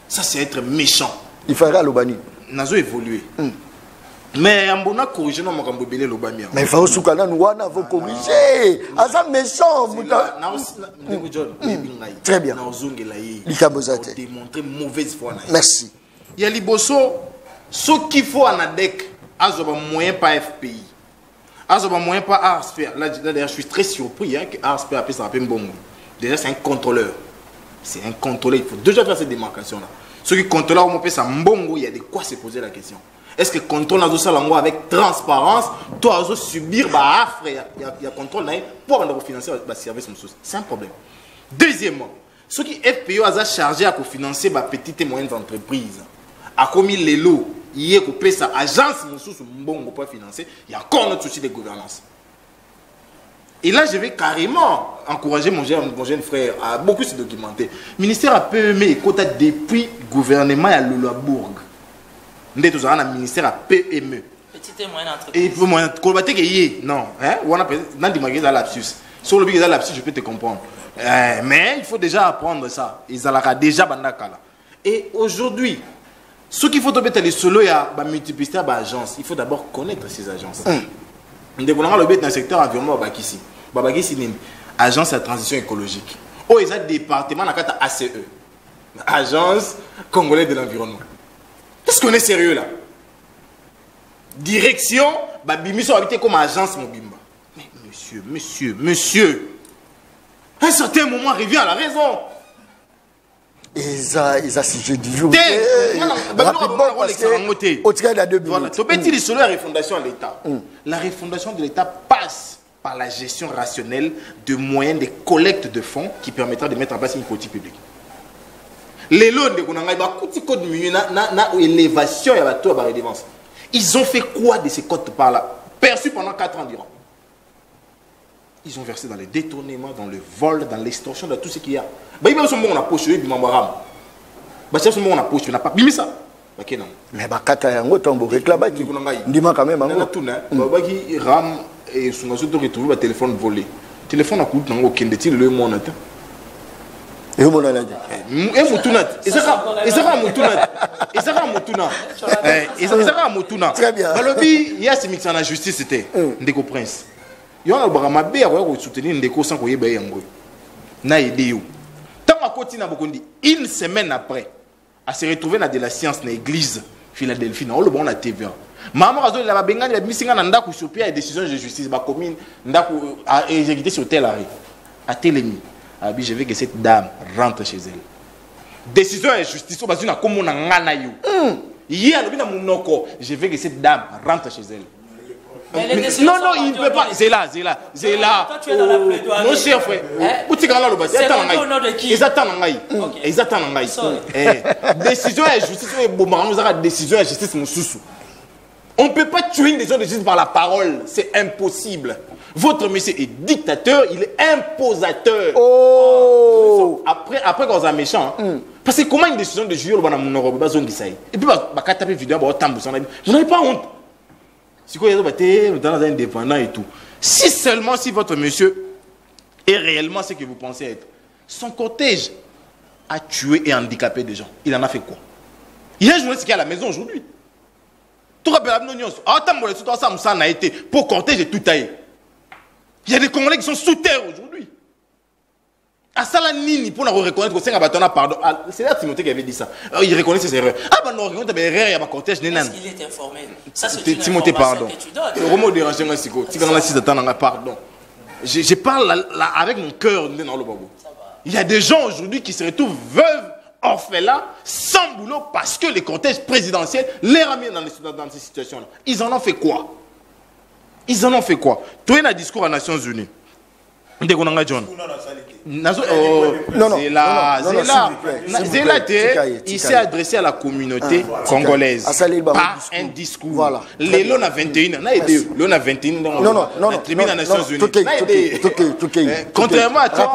Ça, c'est être méchant. Il fera l'Obani. Nazo évolué. Mais on a corrigé nos Makambobele l'Obani. Mais il faut soukana nous on a corriger. Ah ça méchant. Très bien. Démontrer mauvaise foi. Merci. Il y a Liboso, ce qu'il faut en ADEC, azoba moyen pas FPI. Azoba moyen pas ARSP. Là d'ailleurs je suis très surpris que ARSP appelle ça un bon. Déjà c'est un contrôleur. C'est un contrôleur. Il faut déjà faire cette démarcation-là. Ceux qui contrôlent, on peut ça mbongo, il y a de quoi se poser la question. Est-ce que contrôle dans ça avec transparence, toi, subir, il y a contrôle pour financer le service. C'est un problème. Deuxièmement, Ceux qui FPO a chargé à financer les petites et moyennes entreprises, a commis les lots, il y a coupé sa agence, bon pour financer, il y a encore notre souci de gouvernance. Et là, je vais carrément encourager mon jeune frère à beaucoup se documenter. Le ministère a PME et quota depuis le gouvernement à Lulabourg. Nous avons un ministère à PME. Petite et moyenne entreprise. Et pour moi, non. Dans des magasins lapsus. Sur le biais lapsus, je peux te comprendre. Mais il faut déjà apprendre ça. Ils ont déjà bandakala. Et aujourd'hui, ce qu'il faut mettre les solos, il y a multiplicité d'agences. Il faut d'abord connaître ces agences. Nous avons le but dans le secteur environnement, Bakissi. Babakissi, agence de transition écologique. Oh, ils ont un département dans la ACE. Agence congolaise de l'environnement. Est-ce qu'on est sérieux là? Direction, Babimiso habité comme agence Mobimba. Mais monsieur. À un certain moment, revient à la raison. Et ça, sujet du jour. Voilà. Tu peux dire sur la refondation de l'État. La refondation de l'État passe par la gestion rationnelle de moyens de collecte de fonds qui permettra de mettre en place une politique publique. Les lots de code élévation et la taux de redevance. Ils ont fait quoi de ces codes par là? Perçus pendant 4 ans durant. Ils ont versé dans les détournements, dans le vol, dans l'extorsion, dans tout ce qu'il y a. Bah, il y a un on a poché, il y a un on a poché, on n'a pas mis ça. Mais bah, quand il y a un autre réclame, dis-moi quand même. Il ram et son assaut retrouvé le téléphone volé. Le téléphone a coûté dans aucun détail le monde. Et où on a dit? Et Moutounat. Et ça va Moutounat. Et ça va Moutounat. Et ça va Moutounat. Très bien. Balobi, il y a ce mix en la justice, c'était Ndeko Prince. Il y a un baramabe à soutenir Ndeko sans qu'on y ait un bruit. Na aidé yo. Tant à côté na bokondi, une semaine après, à se retrouver dans de la science dans l'église Philadelphie, dans le bon la TVA. Maman a dit la bengani la misinga na ndaku sur pied décision de justice ba commune ndaku a exécuté sur tel arrêt. À Télémi. Je veux que cette dame rentre chez elle. Décision de justice, je veux que cette dame rentre chez elle. Non, il ne peut pas. C'est là. Toi, tu es dans la plaidoirie. Non, cher frère. Ils attendent. Décision de justice, décision de justice, mon sous. On ne peut pas tuer une décision de justice par la parole. C'est impossible. Votre monsieur est dictateur, il est imposateur. Oh! Après quand on est méchant, parce que comment une décision de juger le bonhomme et puis quand tu as vidéo, vous n'avez pas honte. Si vous êtes dans un indépendant et tout. Si votre monsieur est réellement ce que vous pensez être, son cortège a tué et handicapé des gens. Il en a fait quoi? Il y a un journaliste qui est à la maison aujourd'hui. Tout rappelle à l'Union. Ça a été pour cortège et tout taillé. Il y a des Congolais qui sont sous terre aujourd'hui. À Salanini, pour reconnaître que c'est un bâton, pardon. C'est là Timothée qui avait dit ça. Il reconnaît ses erreurs. Ah, ben non, il y a des erreurs, il y a un cortège. Est-ce qu'il est informé? Ça, c'est une Timothée, pardon. Que tu donnes. Le roman dérange, pardon. Je parle avec mon cœur dans le babo. Il y a des gens aujourd'hui qui se retrouvent veuves, orphelins, sans boulot parce que les cortèges présidentiels les ramènent dans ces situations-là. Ils en ont fait quoi? Ils en ont fait quoi? Tu es un discours aux Nations Unies. John. Non, il s'est adressé à la communauté congolaise par un discours. Voilà. Les lots à 21, l'on a 21 dans les Nations Unies. Contrairement à toi,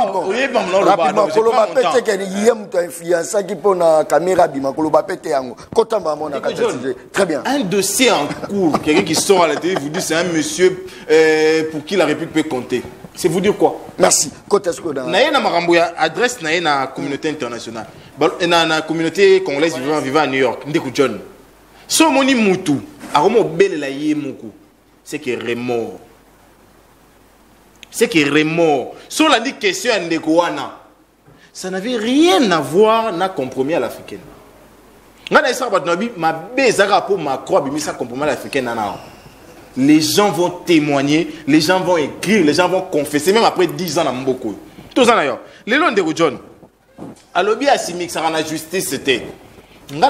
très bien. Un dossier en cours, quelqu'un qui sort à la télé vous dit c'est un monsieur pour qui la République peut compter. C'est vous dire quoi? Merci. Naïna Maramboya adresse la communauté internationale. La communauté congolaise vivant à New York. Ndekou John. So moni mutu. Aromo belle la yé moko. C'est qui est remords. C'est qui est remords. So la dit question à Ndekouana. Ça n'avait rien à voir avec le compromis à l'africaine. Les gens vont témoigner, les gens vont écrire, les gens vont confesser, même après 10 ans dans Mboko. Tous en d'ailleurs. Les lois de John. À l'objet à Simik, ça rend la justice, c'était. Il y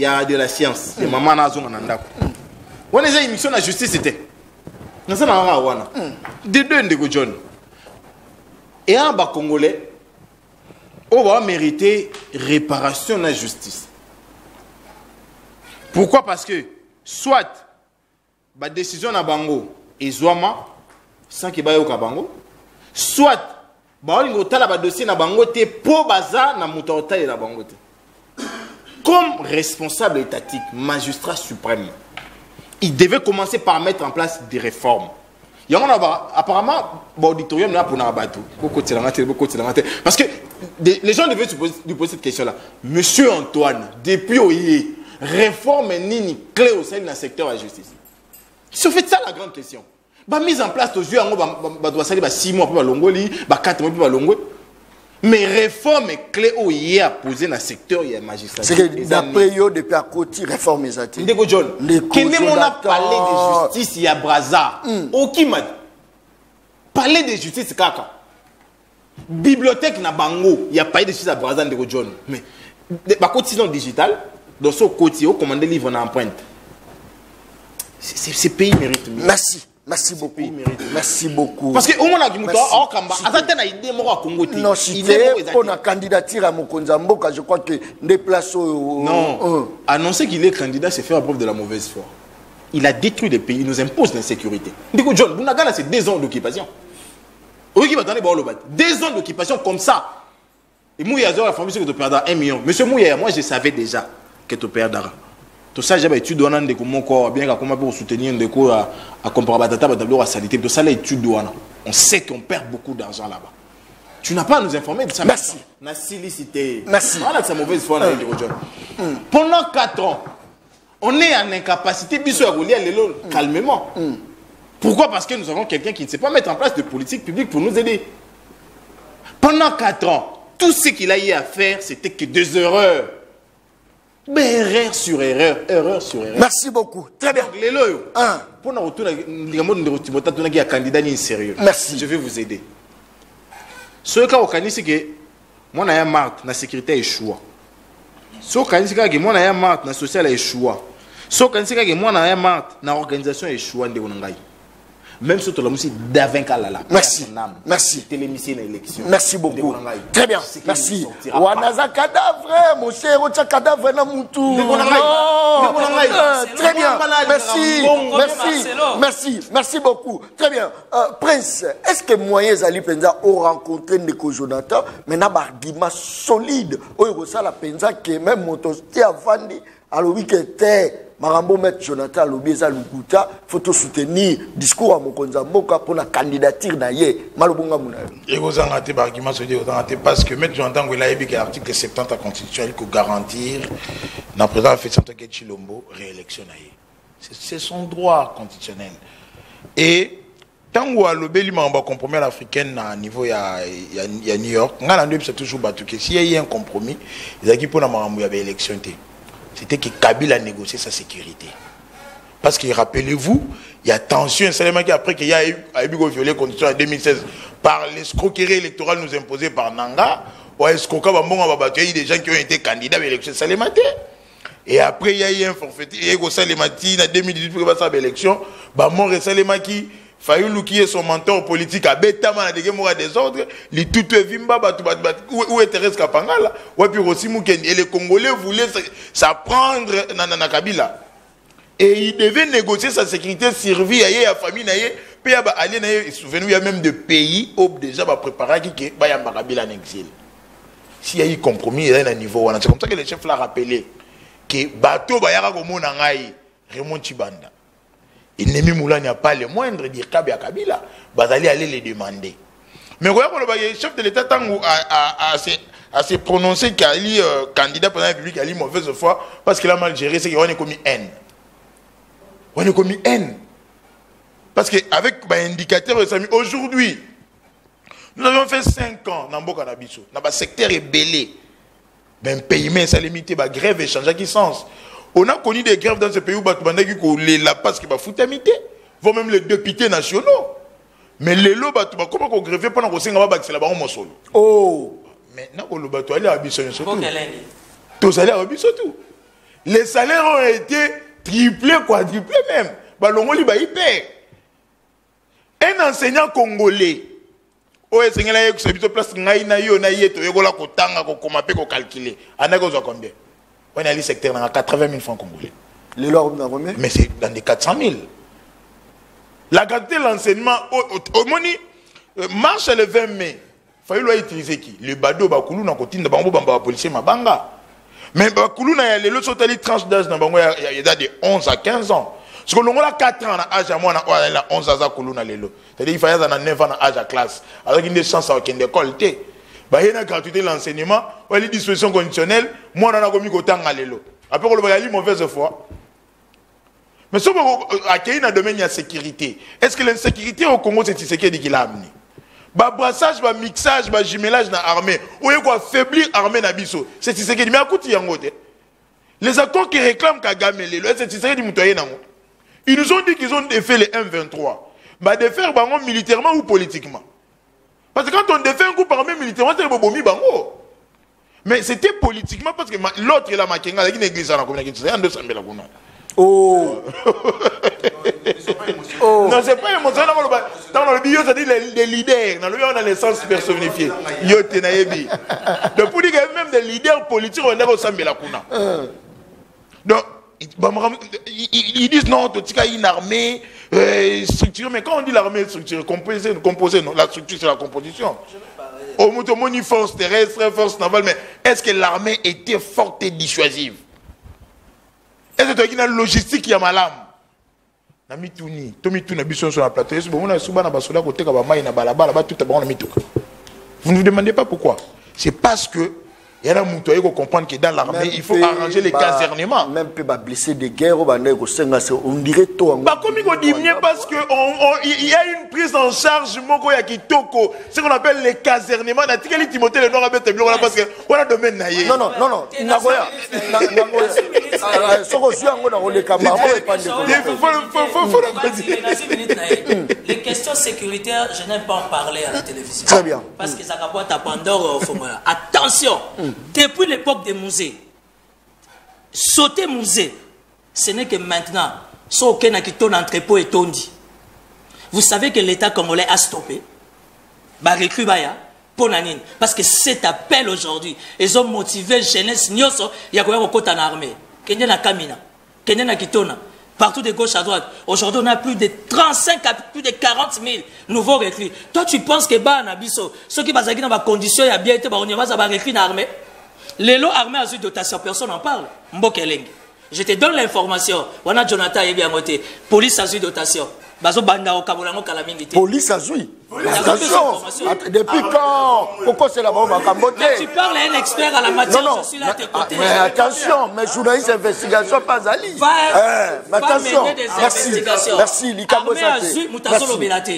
a de la science. Il y a maman Nazon en Andako. On a une émission de la justice, c'était. Nous sommes en Rawana. De deux de John. Et un bas Congolais, on va mériter réparation de la justice. Pourquoi? Parce que soit la décision na bango et Zouama sans qu'il y ait bango, soit la dossier na bango te po baza na mutota et la bango te. Comme responsable étatique, magistrat suprême, il devait commencer par mettre en place des réformes. Apparemment, l'auditorium là pour Narabatou. Parce que les gens devaient se poser cette question-là. Monsieur Antoine, depuis Oye, réforme nini clé au sein du secteur de la justice. C'est en fait ça la grande question. Mise en place, aux yeux, on doit salir 6 mois pour Longoli, 4 mois pour Longoli. Mais réforme est clé où il y a posé dans le secteur il y a magistrat. C'est que d'après yo depuis à côté réforme les athées. Ndeko John. Quand on a parlé de justice il y a Braza. Aucun m'a parlé de justice kaka. Bibliothèque na bango il y a parlé de justice à Braza Ndeko John. Mais par contre sinon digital dans ce côté au commander livre en empreinte. Ces pays méritent mieux. Merci. Merci beaucoup. Merci beaucoup. Parce que au moment où on Kamba, à idée moi Congo. Non, si pour la candidature à Mokonza Mboka, je crois que des places non. Annoncer qu'il est candidat, c'est faire preuve de la mauvaise foi. Il a détruit les pays, il nous impose l'insécurité. Du coup, John, Bounagana, c'est 2 ans d'occupation. Oui, qui va donner 2 ans d'occupation comme ça. Et Mouya Zora, la famille, que tu perdras 1 million. Monsieur Mouya, moi, je savais déjà que tu perdras. Tout ça, j'avais étudié dans des cours, bien comment pour soutenir des cours à comparer à tableau à sanité. Tout ça, l'étude on sait qu'on perd beaucoup d'argent là-bas. Tu n'as pas à nous informer de ça. Merci. Merci. Voilà que c'est mauvaise foi. Pendant 4 ans, on est en incapacité, calmement. Pourquoi? Parce que nous avons quelqu'un qui ne sait pas mettre en place de politique publique pour nous aider. Pendant 4 ans, tout ce qu'il a eu à faire, c'était que des erreurs. Mais erreur sur erreur, erreur sur erreur. Merci beaucoup. Très bien. Pour nous retourner, un candidat sérieux. Merci. Je vais vous aider. Ce cas au Canada, c'est que moi, j'ai marre la sécurité échoua. Ce cas, c'est que moi, j'ai marre la social échoua. Ce cas, c'est que moi, j'ai marre la organisation échoua. Même si tu as dit merci. Merci. Merci beaucoup. Très bien. Merci. Wanaza cadavre, mon cher, cadavre na mutu. Très bien. Merci. Merci. Merci. Merci beaucoup. Très bien. Prince, est-ce que moyens Ali Penza ont rencontré Ndeko Jonathan, mais n'a pas argument solide. Oh, ça la Penza qui même mon tosti a vendu. Alors oui que t'es Marambo met Jonathan Lobieza Lukuta, faut soutenir discours à Mokonza Mboka pour la candidature d'ailleurs. Malobonga Mouna. Et vous en avez argument solide, vous en avez parce que mettre Jonathan il a écrit que l'article 70 de la Constitution il faut garantir la présidence fait Santa Chilombo réélection c'est son droit constitutionnel. Et tant que l'obéli m'a compromis à l'africaine à niveau il y a New York, on a c'est toujours battu que s'il y a un compromis, ils ont dit pour la Marambo il y avait élection. C'était que Kabila a négocié sa sécurité. Parce que rappelez-vous, il y a tension seulement après qu'il y a eu violé la constitution en 2016 par l'escroquerie électorale nous imposée par Nanga. Il y a eu des gens qui ont été candidats à l'élection Salématé. Et après, il y a eu un forfait. Il y a eu Salémati en 2018 pour passer à l'élection. Mon Salémaki, Fayoulou qui est son mentor politique, a Betama des ordres, les tout Vimba, où est Thérèse Kapangala, ou puis aussi et les Congolais voulaient s'apprendre dans Kabila. Et il devait négocier sa sécurité, servir à la famille, puis aller souvenez-vous, il y a même des pays où déjà préparé qui va y avoir Kabila en exil. S'il y a eu compromis, il y a un niveau. C'est comme ça que le chef l'a rappelé que bateau Bayara Gomonangaï, Raymond Chibanda. Et Némi Moula n'y a pas le moindre dire Kabila, Bazali allait les demander. Mais regarde, le chef de l'État a se prononcé qu'il y a candidat pour la République, il a mauvaise foi parce qu'il a mal géré, c'est qu'on est commis haine. On est commis haine. Parce qu'avec l'indicateur, aujourd'hui, nous avons fait 5 ans dans Mboka Nabiso, dans le secteur ébélé. Ben, paiement, ça limité, grève et change qui sens. On a connu des grèves dans ce pays où la passe qui va foutre amité, voire même les députés nationaux. Mais les lots, comment on grève pendant qu'on s'est là-bas en solo. Oh! Maintenant, on va aller à Bisson surtout. Tous salaires à Bisson tout. Les salaires ont été triplés, quadruplés même. Un enseignant congolais, oyo esengela ye biso place ngai na yo na ye toyekola kotanga kokoma mpe kokalcule andaki ozwa combien on a le secteur na 80 000 francs congolais mais c'est dans des 400 000 la qualité de l'enseignement au moni marche le 20 mai il faut utiliser qui le bado bakulu na kotinda bango bamba policier mabanga mais bakulu na lelo sotali tranche d'âge na bango ya de 11 à 15 ans parce que l'on a 4 ans à âge à moi na 11 ans kulu na lelo c'est-à-dire il fallait dans 9 ans à âge à classe alors qu'il y a des chances à aucune école té ba yena gratuité l'enseignement ou les dispositions conditionnelles moi on a commis kotanga lelo après on va aller mauvaise foi mais si on a dans le domaine de la sécurité est-ce que l'insécurité au Congo c'est ce qui l'a amené ba brassage ba mixage ba jumelage dans l'armée ou il faut affaiblir l'armée na biso c'est ce qui mais à côté yango té les accords qui réclament Kagame lelo c'est ce qui mutoyer nango ils nous ont dit qu'ils ont défait les M23 bah défaire bango militairement ou politiquement parce que quand on défait un coup armé militairement c'est bobomi bango mais c'était politiquement parce que l'autre il a makenga qui néglige na communauté c'est en 200 000 kuna oh non c'est pas émotionnel dans le bio ça dit les leaders dans le bio on a les sens personnifiés yo tenayebi donc pour dire que même des leaders politiques on est au sambela kuna donc ils disent non tu as une armée structurée mais quand on dit l'armée structurée composée non la structure c'est la composition au motomoni force terrestre force navale mais est-ce que l'armée était forte et dissuasive est-ce que tu as une logistique qui a malam na mituni to mituna biso sur la plateau est-ce que bon na suba na basoda côté ka ba mai na balabala ba tout ba na mituka vous ne vous demandez pas pourquoi c'est parce que il y a un mouton qui comprendre que dans l'armée il faut arranger les casernements même peu ba blessé de guerre on dirait tout bah comme il dit parce que il y a une prise en charge moko ya kitoko ce qu'on appelle les casernements na tikeli Timothée le noir abete bilo parce que on a domaine na ye non nagoya soko suango na le kamba les questions sécuritaires je n'aime pas en parler à la télévision très bien parce que ça capote à Pandore attention depuis l'époque des musées sauter musée ce n'est que maintenant sauf qu'un entrepôt est tondi vous savez que l'État congolais a stoppé parce que cet appel aujourd'hui ils ont motivé jeunesse nyoso ya koya ko en armée kende na kamina kende na kitona partout de gauche à droite aujourd'hui on a plus de 35 plus de 40 000 nouveaux recrues toi tu penses que ba na biso ceux qui bazaki dans ba conditions ya bien été ba on va za ba recrues na armée les lots armés à dotation personne n'en parle mbokeleng je te donne l'information wana Jonathan yebi angote police à dotation bazo banda o kabolango kala mingi te police à attention depuis quand pourquoi c'est là-bas tu parles à un expert à la matière non, je suis là à tes côtés mais attention mais journaliste d'investigation pas ali mais attention merci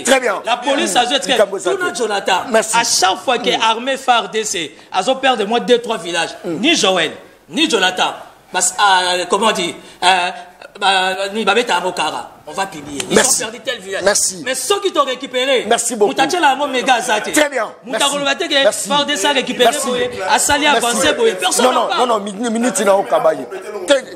très bien la police a joué très bien Jonathan à chaque fois que armée phare DC azo perdre de moins 2-3 villages ni Joël ni Jonathan comment on dit ni babeta Mokara on va publier ils ont perdu tel village merci mais ceux qui t'ont récupéré merci beaucoup très bien merci phare DC récupéré à Sali avancé personne non minute na okabayi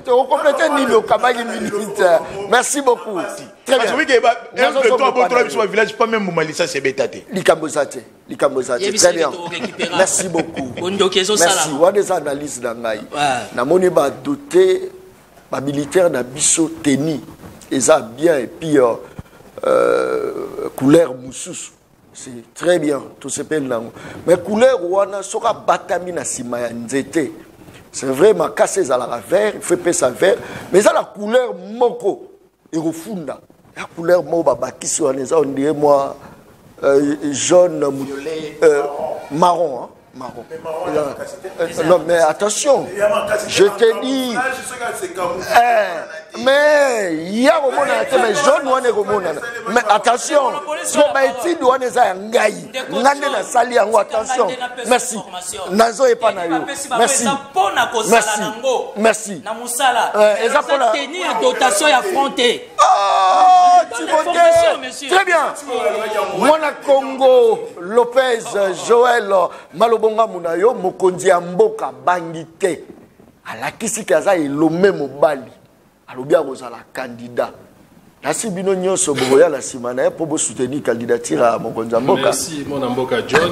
on complète ni le okabayi minute merci beaucoup très bien oui que toi bon toi sur village pas même Momalisa c'est betaté likambozate très bien merci beaucoup merci wa des analyses dans ngai na moni ba doté ba militaire na biso teni eza bien et puis couleur moussus c'est très bien tout ce pelle nango mais couleur wana soka batami na sima ya nzete c'est vrai ma casse za la vert il fait pesa vert mais ça la couleur moko et refunda la couleur mo ba bakisi wana eza on dirait moi jaune marron hein? Marron. Non mais attention, je te dis, mais il y a au monde mais jaune ou est au monde. Mais attention, si on va étudier on est à Ngaï, Ngande na sali yango attention. Merci. Nazo et pas nayo. Merci. Merci. Na musala. Eza pour la tenir dotation et affronter. Très bien. Mwana Congo Lopez Joël Malobonga Munayo mokonzi ya mboka bangite alakisi kaza elome mobali alobia kozala candidat Asi bino nyonso boya la simana pour soutenir candidature à Mokonza Mboka. Merci mon Mboka John.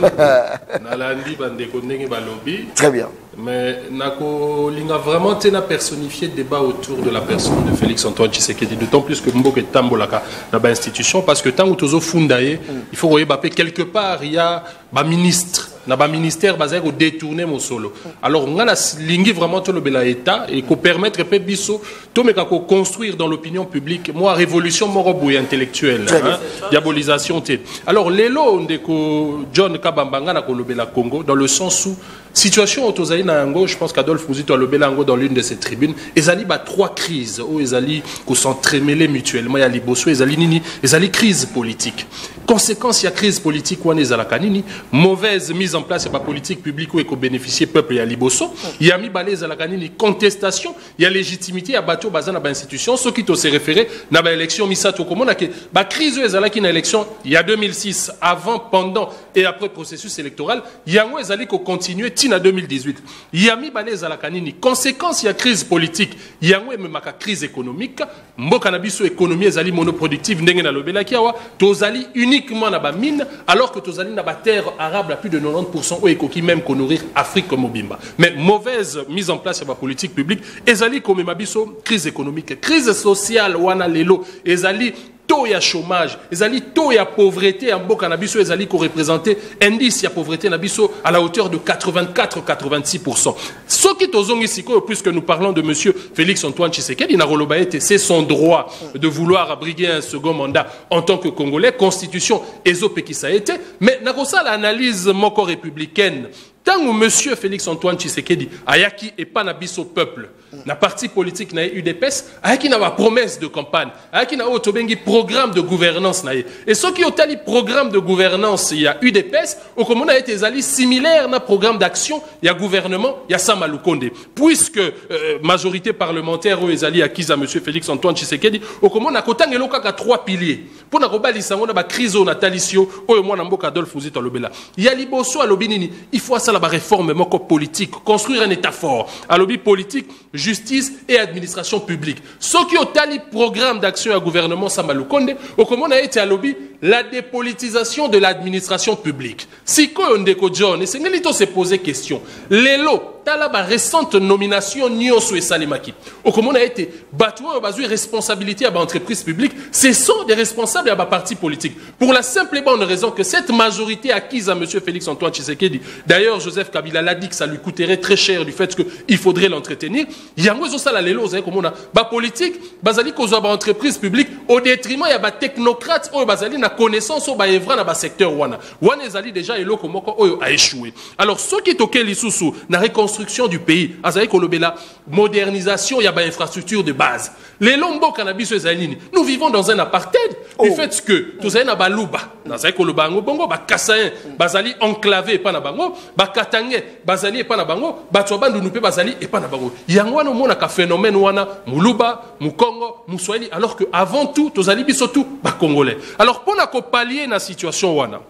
Nalandi bandeko ndenge balobi. Très bien. Mais nako linga vraiment tena personnifier débat autour de la personne de Félix Antoine Tshisekedi, d'autant plus que Mboka est tambolaka dans ba institution parce que tant que tozo fundaye, il faut voyer quelque part il y a ba ministre na ba ministère basé au détourner mon solo. Alors on a la lingi vraiment tout le bel état et qu'on permettre pe biso to meka ko construire dans l'opinion publique moi révolution morobo intellectuelle hein, diabolisation té. Alors lelo ndeko John Kabamba na ko lobela Congo dans le sens où situation autozaï na yango, je pense qu'Adolphe Mouzito a lobé lango dans l'une de ses tribunes. Ezali ba trois crises où ezali ko s'entremêler mutuellement. Il y a liboso, ezali nini, ezali crise politique. Conséquence, il y a crise politique ou ezala kanini, mauvaise mise en place par politique publique où eko bénéficier peuple ya liboso. Il y a mi balé ezala kanini contestation, il y a légitimité ya bato bazana ba institution, ceux qui to se référé na ba élection misato komona ke ba crise ezala ki na élection il y a 2006 avant, pendant et après processus électoral, yango ezali ko continuer à 2018. Yami balé à la kanini. Conséquence, il y a crise politique. Il y a même ma crise économique. Mboka na biso économie ezali monoproductive ndenge na lobela kiawa. Tozali uniquement na ba mine alors que tozali na ba terre arabe à plus de 90% ou ekoki même ko nourrir Afrique comme Mobimba. Mais mauvaise mise en place de la politique publique ezali comme ma biso crise économique, crise sociale wana lelo ezali taux ya chômage, ezali taux ya pauvreté en Mboka na biso ezali ko représenter indice ya pauvreté na biso à la hauteur de 84-86%. Ce qui tozongi siko puisque nous parlons de monsieur Félix Antoine Tshisekedi na roloba ete c'est son droit de vouloir abriguer un second mandat en tant que Congolais, constitution ezope qui ça a été, mais na kosa l'analyse moko républicaine. Tant où monsieur Félix Antoine Tshisekedi ayaki et pas na biso peuple, na parti politique na UDPS, ayaki na ba promesse de campagne, ayaki na otobengi programme de gouvernance na et ceux qui ont tali programme de gouvernance il y a UDPS, au commun a été zali similaire na programme d'action, il y a gouvernement, il y a Samalukonde. Puisque majorité parlementaire ou ezali acquise à monsieur Félix Antoine Tshisekedi, au commun a kotang eloka ka trois piliers. Pour na robali sango na ba crise natalisio, o moi na mboka Adolphe Mouzito lobela. Il y a liboso à lobinini, il faut ça la réforme politique, construire un État fort, à lobby politique, justice et administration publique. Ceux qui ont tali programme d'action à gouvernement Samalukonde, au comment on a été à lobby la dépolitisation de l'administration publique. Si on déco John, et c'est que se poser question. L'élo, la récente nomination Nyonso et Salimaki. Au comment on a été battu à base de responsabilité à l'entreprise publique, ce sont des responsables à la parti politique. Pour la simple et bonne raison que cette majorité acquise à M. Félix Antoine Tshisekedi, d'ailleurs Joseph Kabila l'a dit que ça lui coûterait très cher du fait qu'il faudrait l'entretenir. Il y a un ça la lélo, comme on a ba politique, basali ko ba entreprise publique au détriment il y a ba technocrates ou basali na connaissance au ba evra na ba secteur wana. Wana ezali déjà elo komoko oyo a échoué. Alors ceux qui toquent les sous na reconstruction du pays, azali kolobela modernisation, il y a ba infrastructure de base. Les lombo cannabis ezali nous vivons dans un apartheid du fait que tous na ba luba, azali koloba ngo bongo ba kasayen, basali enclavé pa na bango, ba katangé, basali pa na bango, ba tsobandu nupe basali et pa na bango. Yango wana mona ka phénomène wana muluba, mukongo, muswahili alors que avant tout tozali biso tout ba congolais. Alors pour na ko pallier na situation wana.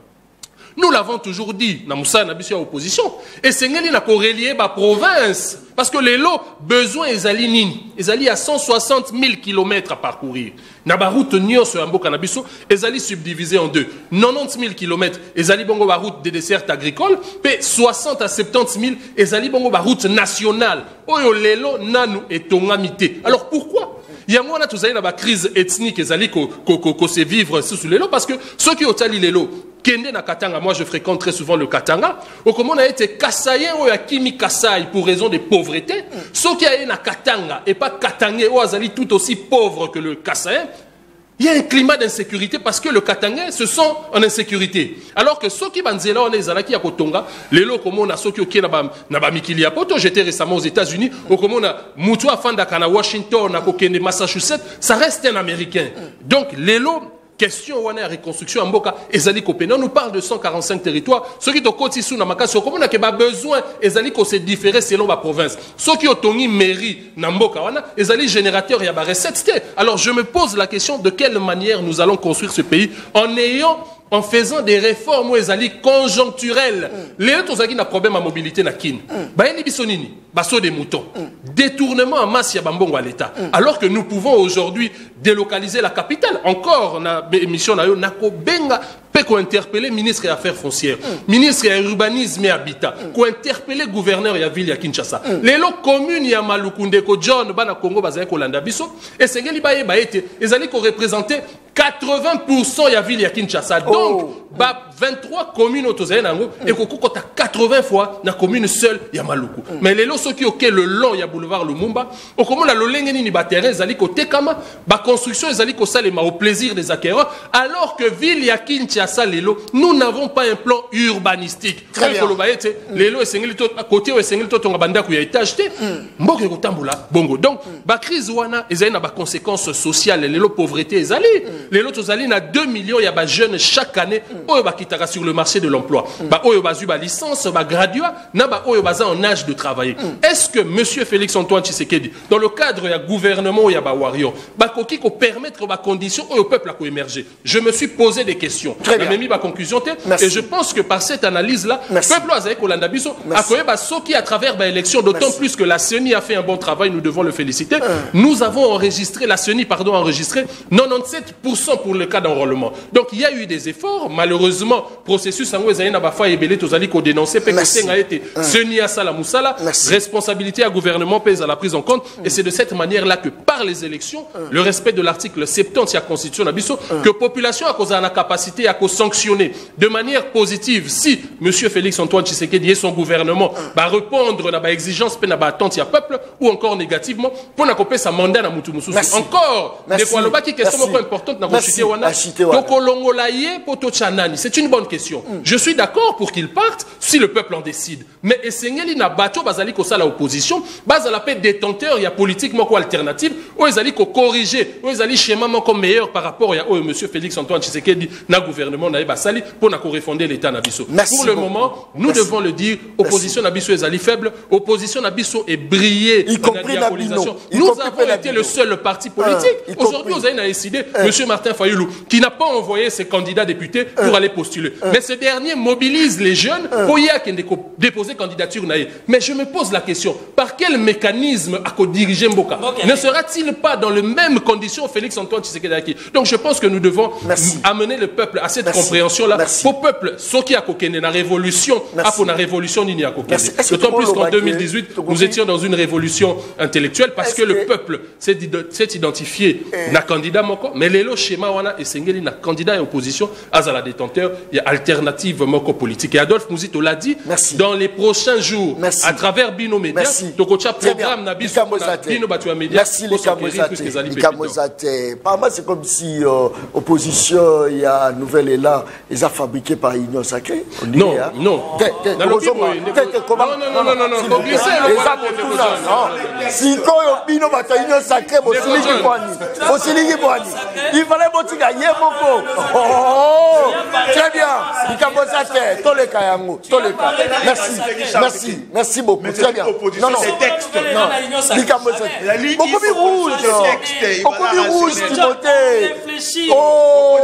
Nous l'avons toujours dit, na Moussa na biso opposition et c'est ngeli na ko relier ba province parce que les lots besoin ezali nini, ezali à 160 000 km à parcourir. Na ba route nyonso ya mboka na biso ezali subdivisé en deux. 90 000 km ezali bongo ba route des dessertes agricoles, pe 60 à 70 000 ezali bongo ba route nationale. Oyo lelo nanu etongamité. Alors pourquoi? Il y a moi tous na ba crise ethnique ezali ko se vivre sous les lots parce que ceux qui ont tali les lots Kende na Katanga, moi je fréquente très souvent le Katanga. Au comment on a été Kassayen ou Akimi Kassai pour raison de pauvreté. Ceux qui a na Katanga et pas Katangé ou Azali tout aussi pauvre que le Kassayen. Il y a un climat d'insécurité parce que le Katangais se sent en insécurité. Alors que ceux qui banzela on est à Kotonga, les lots comme on a ceux qui na ba mikili ya poto, j'étais récemment aux États-Unis, ou comme on a Mutua Fandaka na Washington, na Kokende Massachusetts, ça reste un Américain. Donc les lots question wana ya reconstruction en Mboka ezali kopena on nous parle de 145 territoires ceux qui to koti sous na makasi comme on a que ba besoin ezali ko se différer selon la province ceux qui otongi mairie na Mboka wana ezali générateur ya ba recette. Alors je me pose la question de quelle manière nous allons construire ce pays en ayant en faisant des réformes où ils allaient conjoncturelles. Les autres ont un problème à mobilité na kin. Bayeni bisonini, basso des moutons. Détournement en masse ya bambongo à l'État. Alors que nous pouvons aujourd'hui délocaliser la capitale. Encore na émission na yo nako benga peut interpeller ministre des Affaires foncières, ministre de l'Urbanisme et Habitat, interpeller gouverneur de la ville de Kinshasa. Les communes ya Malukunde ko John bana Congo bazali ko landa biso et sengeli baye baete ezali ko représenter 80% de la ville de Kinshasa. Donc 23 communes autozali nango et ko kokota 80 fois na commune seule ya Maluku. Mais les lots qui OK le long ya boulevard Lumumba, au comment la lolenge ni ba terrain ezali ko tekama, ba construction ezali ko salema au plaisir des acquéreurs alors que ville ya Kinshasa nous n'avons pas un plan urbanistique. Très bien. Les lots à côté où est ton banda qui a été acheté. Bongo. Donc, la crise wana ezali na ba conséquences sociales, les lots pauvreté ezali. Les lots ezali na 2 millions ya ba jeunes chaque année oyo ba kitaka sur le marché de l'emploi. Ba oyo bazu ba licence, ba graduat, na ba oyo baza en âge de travailler. Est-ce que monsieur Félix Antoine Tshisekedi dans le cadre ya gouvernement ya ba wario, ba koki ko permettre ba conditions au peuple à ko émerger? Je me suis posé des questions. J'ai mis ma conclusion et je pense que par cette analyse-là, le peuple a qui à travers l'élection, d'autant plus que la CENI a fait un bon travail, nous devons le féliciter. Nous avons enregistré, la CENI, pardon, enregistré 97% pour le cas d'enrôlement. Donc il y a eu des efforts. Malheureusement, processus en dénoncé, CENI a Sala Moussala, responsabilité à gouvernement pèse à la prise en compte. Et c'est de cette manière-là que par les élections, le respect de l'article 70 de la Constitution que population a causé la capacité à sanctionner de manière positive si M. Félix Antoine Tshisekedi et son gouvernement va répondre à l'exigence et à l'attente du peuple ou encore négativement pour n'accomplir sa mandat dans Moutou Moussou. Encore des fois qui question importante dans c'est une bonne question. Je suis d'accord pour qu'il parte si le peuple en décide. Mais essayez na bateau bazali ko sala opposition, base à la paix détenteur, il y a politiquement quoi alternative, ou ils allaient corriger, ou ils allaient schéma comme meilleur par rapport à M. Félix Antoine Tshisekedi na gouvernement na Basali pour refonder l'État Nabiso. Pour le moment, nous devons le dire, opposition Nabiso est ali faible, opposition Nabiso est brillée dans la diabolisation. Nous avons été le seul parti politique. Aujourd'hui, vous avez décidé, M. Martin Fayoulou, qui n'a pas envoyé ses candidats députés pour aller postuler. Mais ce dernier mobilise les jeunes pour y déposer candidature. Mais je me pose la question, par quel mécanisme à diriger Mboka ne sera-t-il pas dans les mêmes conditions Félix Antoine Tshisekedi? Donc je pense que nous devons amener le peuple à cette compréhension-là. Pour le peuple, ce qui a coquené la révolution, pour la révolution ni a coquené. D'autant plus qu'en 2018, nous étions dans une révolution intellectuelle parce que le peuple s'est identifié na candidat moko, mais les schéma wana et sengeli na candidat et opposition à la détenteur, il y a alternative moko politique. Et Adolphe Mouzito l'a dit, dans les prochains jours, à travers Bino Média, donc au programme na Bino Batua Média, par moi c'est comme si opposition il y a nouvelle élan, ils ont fabriqué par Union Sacrée. Non, non. Si Bino Batua Union Sacrée, il fallait botiga yemoko. Très bien. Merci, merci beaucoup. Très bien. Non, non. Beaucoup de rouge, Timothée. Oh,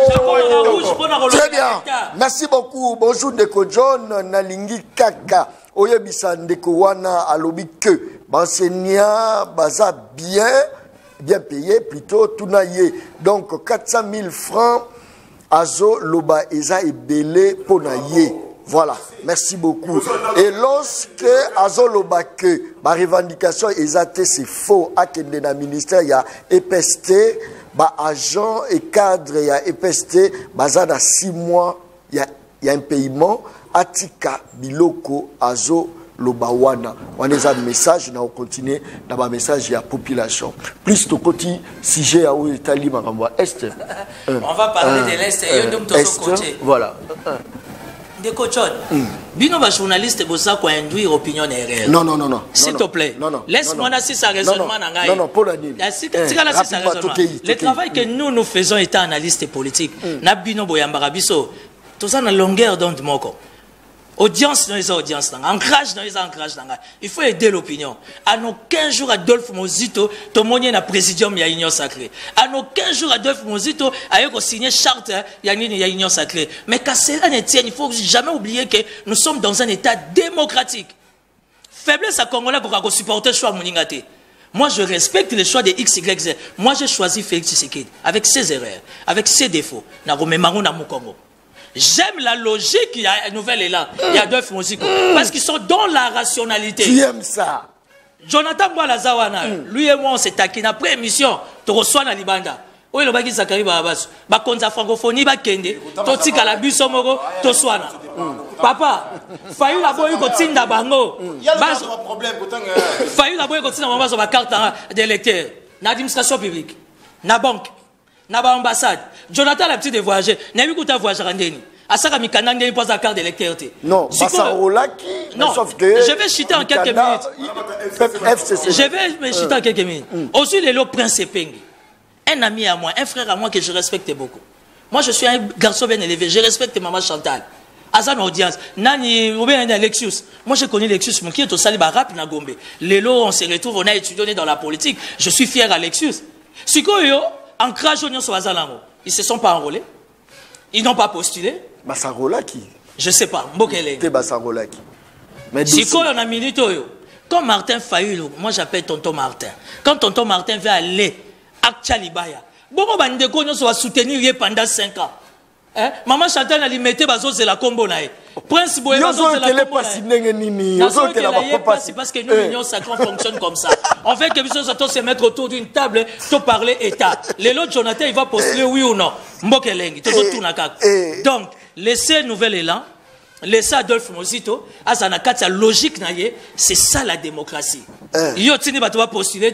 très bien. Merci beaucoup. Bonjour Ndeko John Nalingi Kaka. Oyebisa Ndeko wana alobi que enseignant baza bien payé plutôt tunaye. Donc 400 000 francs azo loba eza ebele ponaye. Voilà, merci beaucoup. Et lorsque Azoloba que ma revendication exacte c'est faux, à que dans le ministère il y a EPST, agent et cadre il y a EPST, dans 6 mois il y a un paiement. Atika biloko Azoloba wana. On a un message, on continue dans un message il y a population. Plus de côté sujet à où Italie Est. On va parler de l'Est et de côté. Voilà. Ndeko John, bino ba journaliste bosa ko induire opinion erreur. Non, non, non, non. S'il te plaît. Non, non. Laisse-moi nasser sa raisonnement na ngai. Non, non, pour la nuit. Le travail que nous faisons étant analystes politiques, na bino boyambara biso, tout ça na longueur d'onde moko. Audience dans les audiences, ancrage dans les ancrages. Il faut aider l'opinion. À nos 15 jours, Adolphe Mozito, tout le monde est dans le présidium, il y a union sacrée. À nos 15 jours, Adolphe Mozito a signé charte, il y a union sacrée. Mais qu'à cela ne tienne, il ne faut jamais oublier que nous sommes dans un état démocratique. Faiblesse à Congolais pour qu'on supporte le choix de Mouningate. Moi, je respecte les choix de X, Y, Z. Moi, j'ai choisi Félix Tshisekedi avec ses erreurs, avec ses défauts. J'aime la logique, il y a une nouvelle élan. Il y a deux Moziko. Parce qu'ils sont dans la rationalité. Tu aimes ça? Jonathan Boalazawana, lui et moi, on s'est taquiné. Après émission, tu reçois na Libanda. Oui, le baki Zakari Babas. Bakonza francophonie, bakende. Toti kalabus omoro, toswana. Papa, failli la boye kotinda bango. Il y a un problème. Failli la boye kotinda bango sur ma carte d'électeur. Na administration publique. Na banque. Na ba ambassade. Jonathan la petite voyager. N'a vu que tu as voyagé en Deni. À ça, il n'y a pas de carte d'électeur. Non, non, je vais chuter en quelques minutes. Je vais chuter en quelques minutes. Aussi, les lots Prince Peng. Un ami à moi, un frère à moi que je respecte beaucoup. Moi, je suis un garçon bien élevé. Je respecte maman Chantal. À sa audience, Nani, ou bien Lexius. Moi, je connais Lexius, mon qui est au Saliba Rap Nagombe. Les lots, on se retrouve, on a étudié dans la politique. Je suis fier à Lexius. Si yo, ancrage au sur Azalango, ils ne se sont pas enrôlés. Ils n'ont pas postulé. Basarolaki. Je ne sais pas. Mbokele. T'es Basarolaki. Si on a milité, quand Martin Fayulu, moi j'appelle Tonton Martin. Quand Tonton Martin veut aller à Tchalibaya, bon, on va soutenir pendant 5 ans. Hein? Maman Chantal a dit mettez c'est la combo nae. Prince Boé c'est la combo parce que nous l'union sacrée fonctionne comme ça. En fait que nous sommes se mettre autour d'une table pour parler état. Les autres Jonathan il va postuler oui ou non. Mbokelengi tout nakak. Donc laissez nouvel élan. Laissez Adolphe Mozito à sa logique naie, c'est ça la démocratie. Yo tini ba va postuler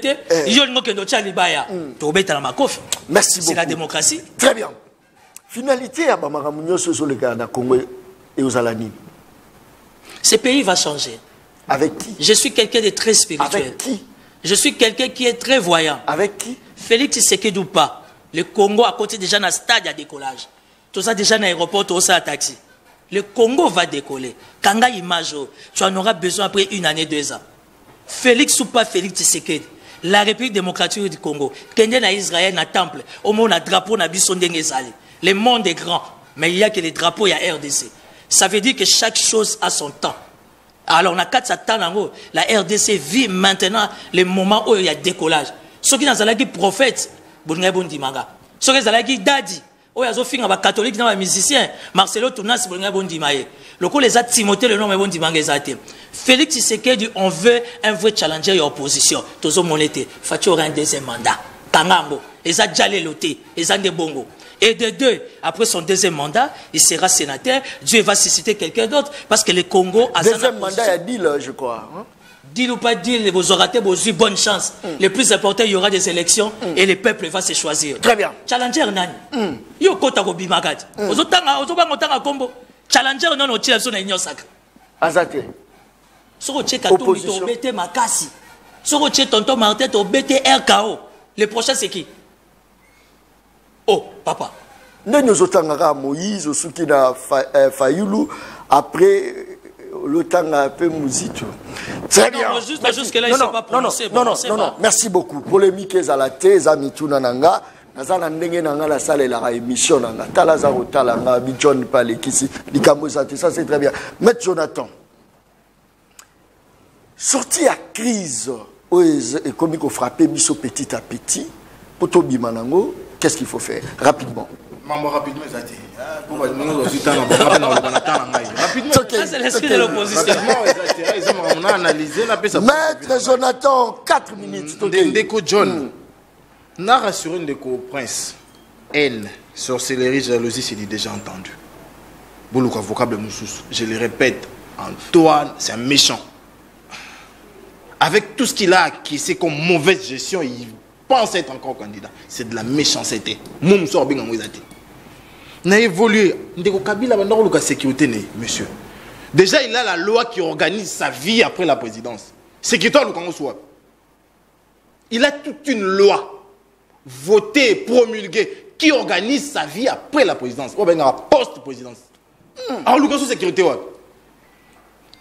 yo ngokendo Tchalibaya. To beta na makofi. Merci beaucoup. C'est la démocratie. Très bien. Finalité à Bamaramunyo sur le Ghana, Congo et aux Alanines. Ce pays va changer. Avec qui? Je suis quelqu'un de très spirituel. Avec qui? Je suis quelqu'un qui est très voyant. Avec qui? Félix Tshisekedi ou pas. Le Congo à côté déjà dans le stade à décollage. Tout ça déjà dans l'aéroport, tout ça à taxi. Le Congo va décoller. Kanga image, tu en auras besoin après 1 année, 2 ans. Félix ou pas Félix Tshisekedi. La République démocratique du Congo. Kenya na Israël na temple. Au moins na drapeau na bisondenge zali. Le monde est grand, mais il n'y a que les drapeaux, il y a RDC. Ça veut dire que chaque chose a son temps. Alors, on a 4 temps, la RDC vit maintenant le moment où il y a décollage. Ceux qui sont des prophètes, ceux qui sont des daddy, où il y a des catholiques, des musiciens, Marcelo Tounas, le coup les a Timothée, le nom est bon dimanche. Félix Tshisekedi, on veut un vrai challenger et opposition. Tozo monété, Fatio aura un deuxième mandat. Kangambo, ils ont déjà les lotés, ils ont des bongos. Et de 2, après son deuxième mandat, il sera sénateur. Dieu va susciter quelqu'un d'autre parce que le Congo a... Deuxième mandat, il y a deal, je crois. Hein? Deal ou pas deal, vous aurez eu bonne chance. Le plus important, il y aura des élections et le peuple va se choisir. Très bien. Challenger nani. Yo kota ko bimakati. Ozobanga kombo. Challenger non otila so na union sacrée. Azate. Soko cheka to mito bete makasi. Soko che tonton Martin to bete RKO. Le prochain c'est qui? Oh, papa. Nous avons Moïse, qui a Fayulu, après le temps un peu Mouzito. Très bien. Non. Merci beaucoup. Polémique à la thèse, Amituna Nanga. Nazana ndenge nanga la salle la émission nanga. Talazaro talanga, Bijon Palekisi, Likamozate, ça c'est très bien. Maître Jonathan. Sorti à crise, et comme il faut frapper Misso petit à petit, pour Tobi Manango. Qu'est-ce qu'il faut faire? Rapidement. Rapidement, c'est l'esprit de l'opposition. Maître Jonathan, 4 minutes. Ndeko John, n'a rassuré Ndeko Prince. Haine, sorcellerie, jalousie, c'est déjà entendu. Boulouka vocable Moussous, je le répète, Antoine, c'est un méchant. Avec tout ce qu'il a acquis comme mauvaise gestion, il pense être encore candidat. C'est de la méchanceté. Moum Sorbing en Mouizati. N'a évolué. Ndeko Kabila va dans la sécurité, monsieur. Déjà, il a la loi qui organise sa vie après la présidence. C'est qui toi, le Congo soit. Il a toute une loi votée, promulguée, qui organise sa vie après la présidence. Ou bien la post-présidence. Alors, le Congo sécurité, ouais.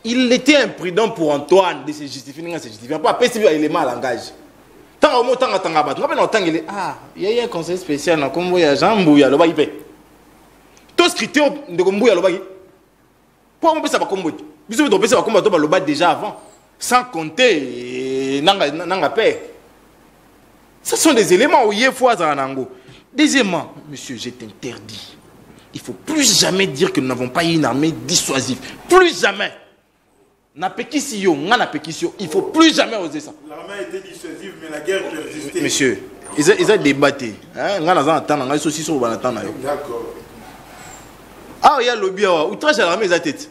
Il était imprudent pour Antoine de se justifier. Il ne pas passer à l'élément à langage. Tant au mot, tant à tant à battre. Il y a un conseil spécial, comme il y a Jean Mbouya, le bail paie. Tous les critères de Mbouya, le bail. Pourquoi on peut savoir comment il faut savoir comment on le bat déjà avant. Sans compter Nanga paix. Ce sont des éléments où il y a foi à Nango. Deuxièmement, monsieur, je t'interdis. Il ne faut plus jamais dire que nous n'avons pas une armée dissuasive. Plus jamais. Il ne faut plus jamais oser ça. L'armée était dissuasive, mais la guerre persistait. Monsieur, ils ont débattu. D'accord. Ah, il y a le lobby. Outrage à l'armée, ils ont tête.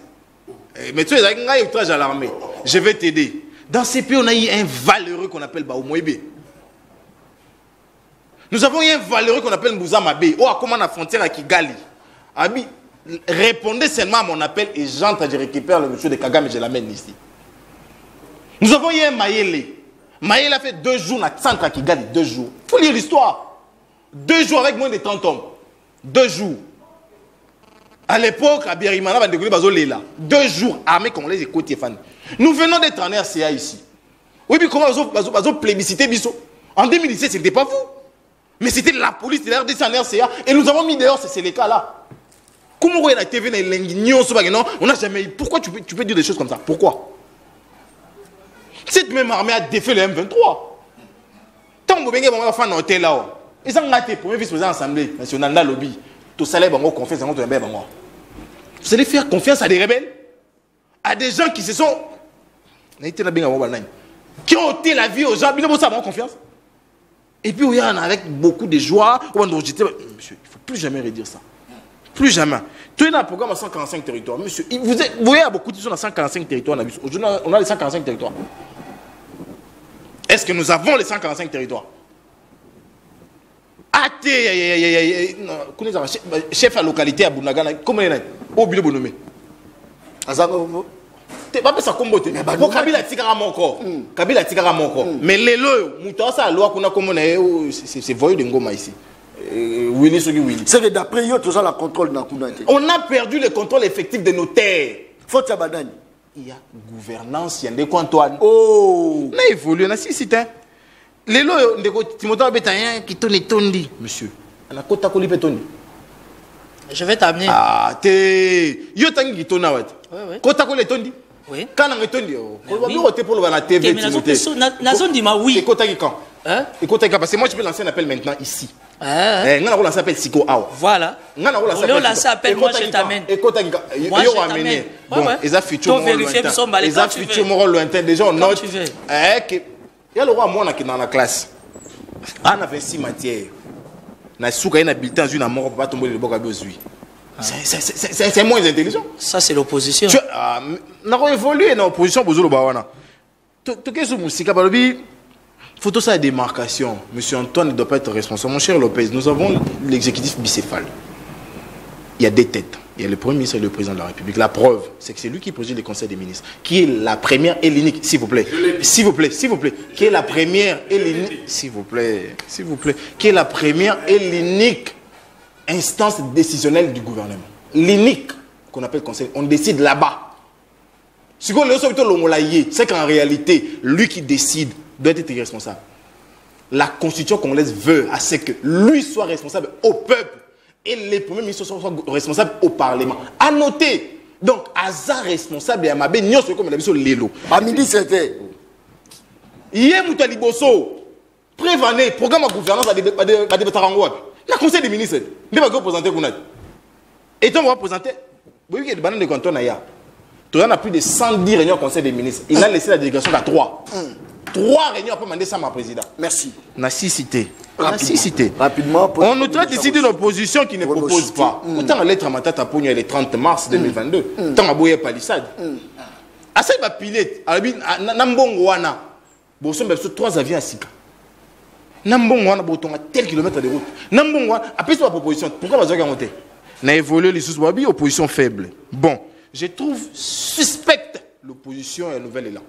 Mais tu sais, il y a outrage à l'armée. Je vais t'aider. Dans ces pays, on a eu un valeureux qu'on appelle Baoumouébé. Nous avons eu un valeureux qu'on appelle Mbouzamabé. Oh, comment la frontière à Kigali. Abi, répondez seulement à mon appel et j'entre, je récupère le monsieur de Kagame et je l'amène ici. Nous avons eu un Mayele. Mayele a fait 2 jours dans le centre à Kigali, 2 jours. Il faut lire l'histoire. 2 jours avec moins de 30 hommes. 2 jours. À l'époque, à Biarimana, 2 jours armés congolais et côté fan. Nous venons d'être en RCA ici. Oui, puis comment ils ont plébiscité Bisso? En 2017, ce n'était pas vous. Mais c'était la police de la RDC en RCA. Et nous avons mis dehors, c'est les cas là. Comment on a la TV, on n'a jamais eu. Pourquoi tu peux dire des choses comme ça? Pourquoi? Cette même armée a défait le M23. Tant que vous avez fait un hôtel là, ils ont gâté pour le vice-président de l'Assemblée nationale, dans le lobby. Vous allez faire confiance à des rebelles, à des gens qui se sont. Qui ont ôté la vie aux gens. Ils ont avoir confiance. Et puis, il y en a avec beaucoup de joie. Monsieur, il ne faut plus jamais redire ça. Plus jamais. Tu es dans le programme à 145 territoires. Monsieur, vous voyez, il y a beaucoup de choses dans 145 territoires. Aujourd'hui, on a les 145 territoires. Est-ce que nous avons les 145 territoires? Chef à localité à Bunagana, comment il est? Au bureau Bonomé. Tu pas ça comme beauté. Kabila Tigara mon corps. Kabila Tigara mon corps. Mais les lois, Moutassa, la loi qu'on a comme c'est voyou de Ngoma ici. Willy Sogi Willy. C'est que d'après eux, tout ça, la contrôle dans Kounate. On a perdu le contrôle effectif de nos terres. Faut que Badani. Il y a gouvernance, il y a des Antoine. Oh! Mais évolue, on a si c'est un. Les lois, Timothée Bétaïen qui tourne et tondi. Monsieur, on a Kota Koli Pétoni. Je vais t'amener. Ah, t'es. Yo tangi qui tourne à Wat. Oui. Kota Koli Tondi. Oui. Quand on est tondi, on va bien voter pour la TV. La zone dit ma oui. Et Kota qui quand? Hein? Et Kota qui parce que moi je peux lancer un appel maintenant ici. Ah. On a lancé un appel Siko Awa. Voilà. On a lancé un appel, moi je t'amène. Et Kota qui quand? Moi je t'amène. Bon, ils ont futur mon lointain. Ils ont futur mon lointain. Déjà on note. Il y a le roi moi qui est dans la classe. On a 26 matières. Na souka na bulletin une mort pas tomber le boka bezui. C'est moins intelligent. Ça c'est l'opposition. On a évolué dans l'opposition pour le bawana. Tu qu'est-ce que musique balobi photo ça démarcation. Monsieur Antoine ne doit pas être responsable. Mon cher Lopez, nous avons l'exécutif bicéphale. Il y a 2 têtes. Il y a le Premier ministre et le Président de la République. La preuve, c'est que c'est lui qui préside le Conseil des ministres, qui est la première et l'unique, s'il vous plaît, s'il vous plaît, s'il vous plaît, qui est la première et l'unique, s'il vous plaît, qui est la première et l'unique instance décisionnelle du gouvernement. L'unique qu'on appelle Conseil, on décide là-bas. C'est qu'en réalité, lui qui décide doit être responsable. La Constitution congolaise veut à ce que lui soit responsable au peuple. Et les premiers ministres sont responsables au Parlement. À noter, donc, Aza responsable et Amabé, nous sommes comme la mission Lélo. À midi, c'était. Hier, Moutaliboso, prévané, programme de gouvernance à des Batarangois. Le Conseil des ministres, nous allons présenter Kounat. Et on va présenter, vous voyez qu'il y a des bananes de canton ailleurs. Tu en as plus de 110 réunions au Conseil des ministres. Il a laissé la délégation à 3. 3 réunions après demander ça, ma président. Merci. Na 6 cités. Rapidement. On nous traite ici d'une opposition qui ne propose pas. Autant la lettre à Matata Pogna le 30 mars 2022. Tant à Boye Palissade. À ça, il va piler. Nambongwana. Bon, nous avons 3 avions à Sika. Nambongwana, bon, à tel kilomètre de route. Nambongwana, après cette proposition, pourquoi vous avez monté? On a évolué les sous-bois, opposition faible. Bon, je trouve suspecte l'opposition et la nouvelle élan.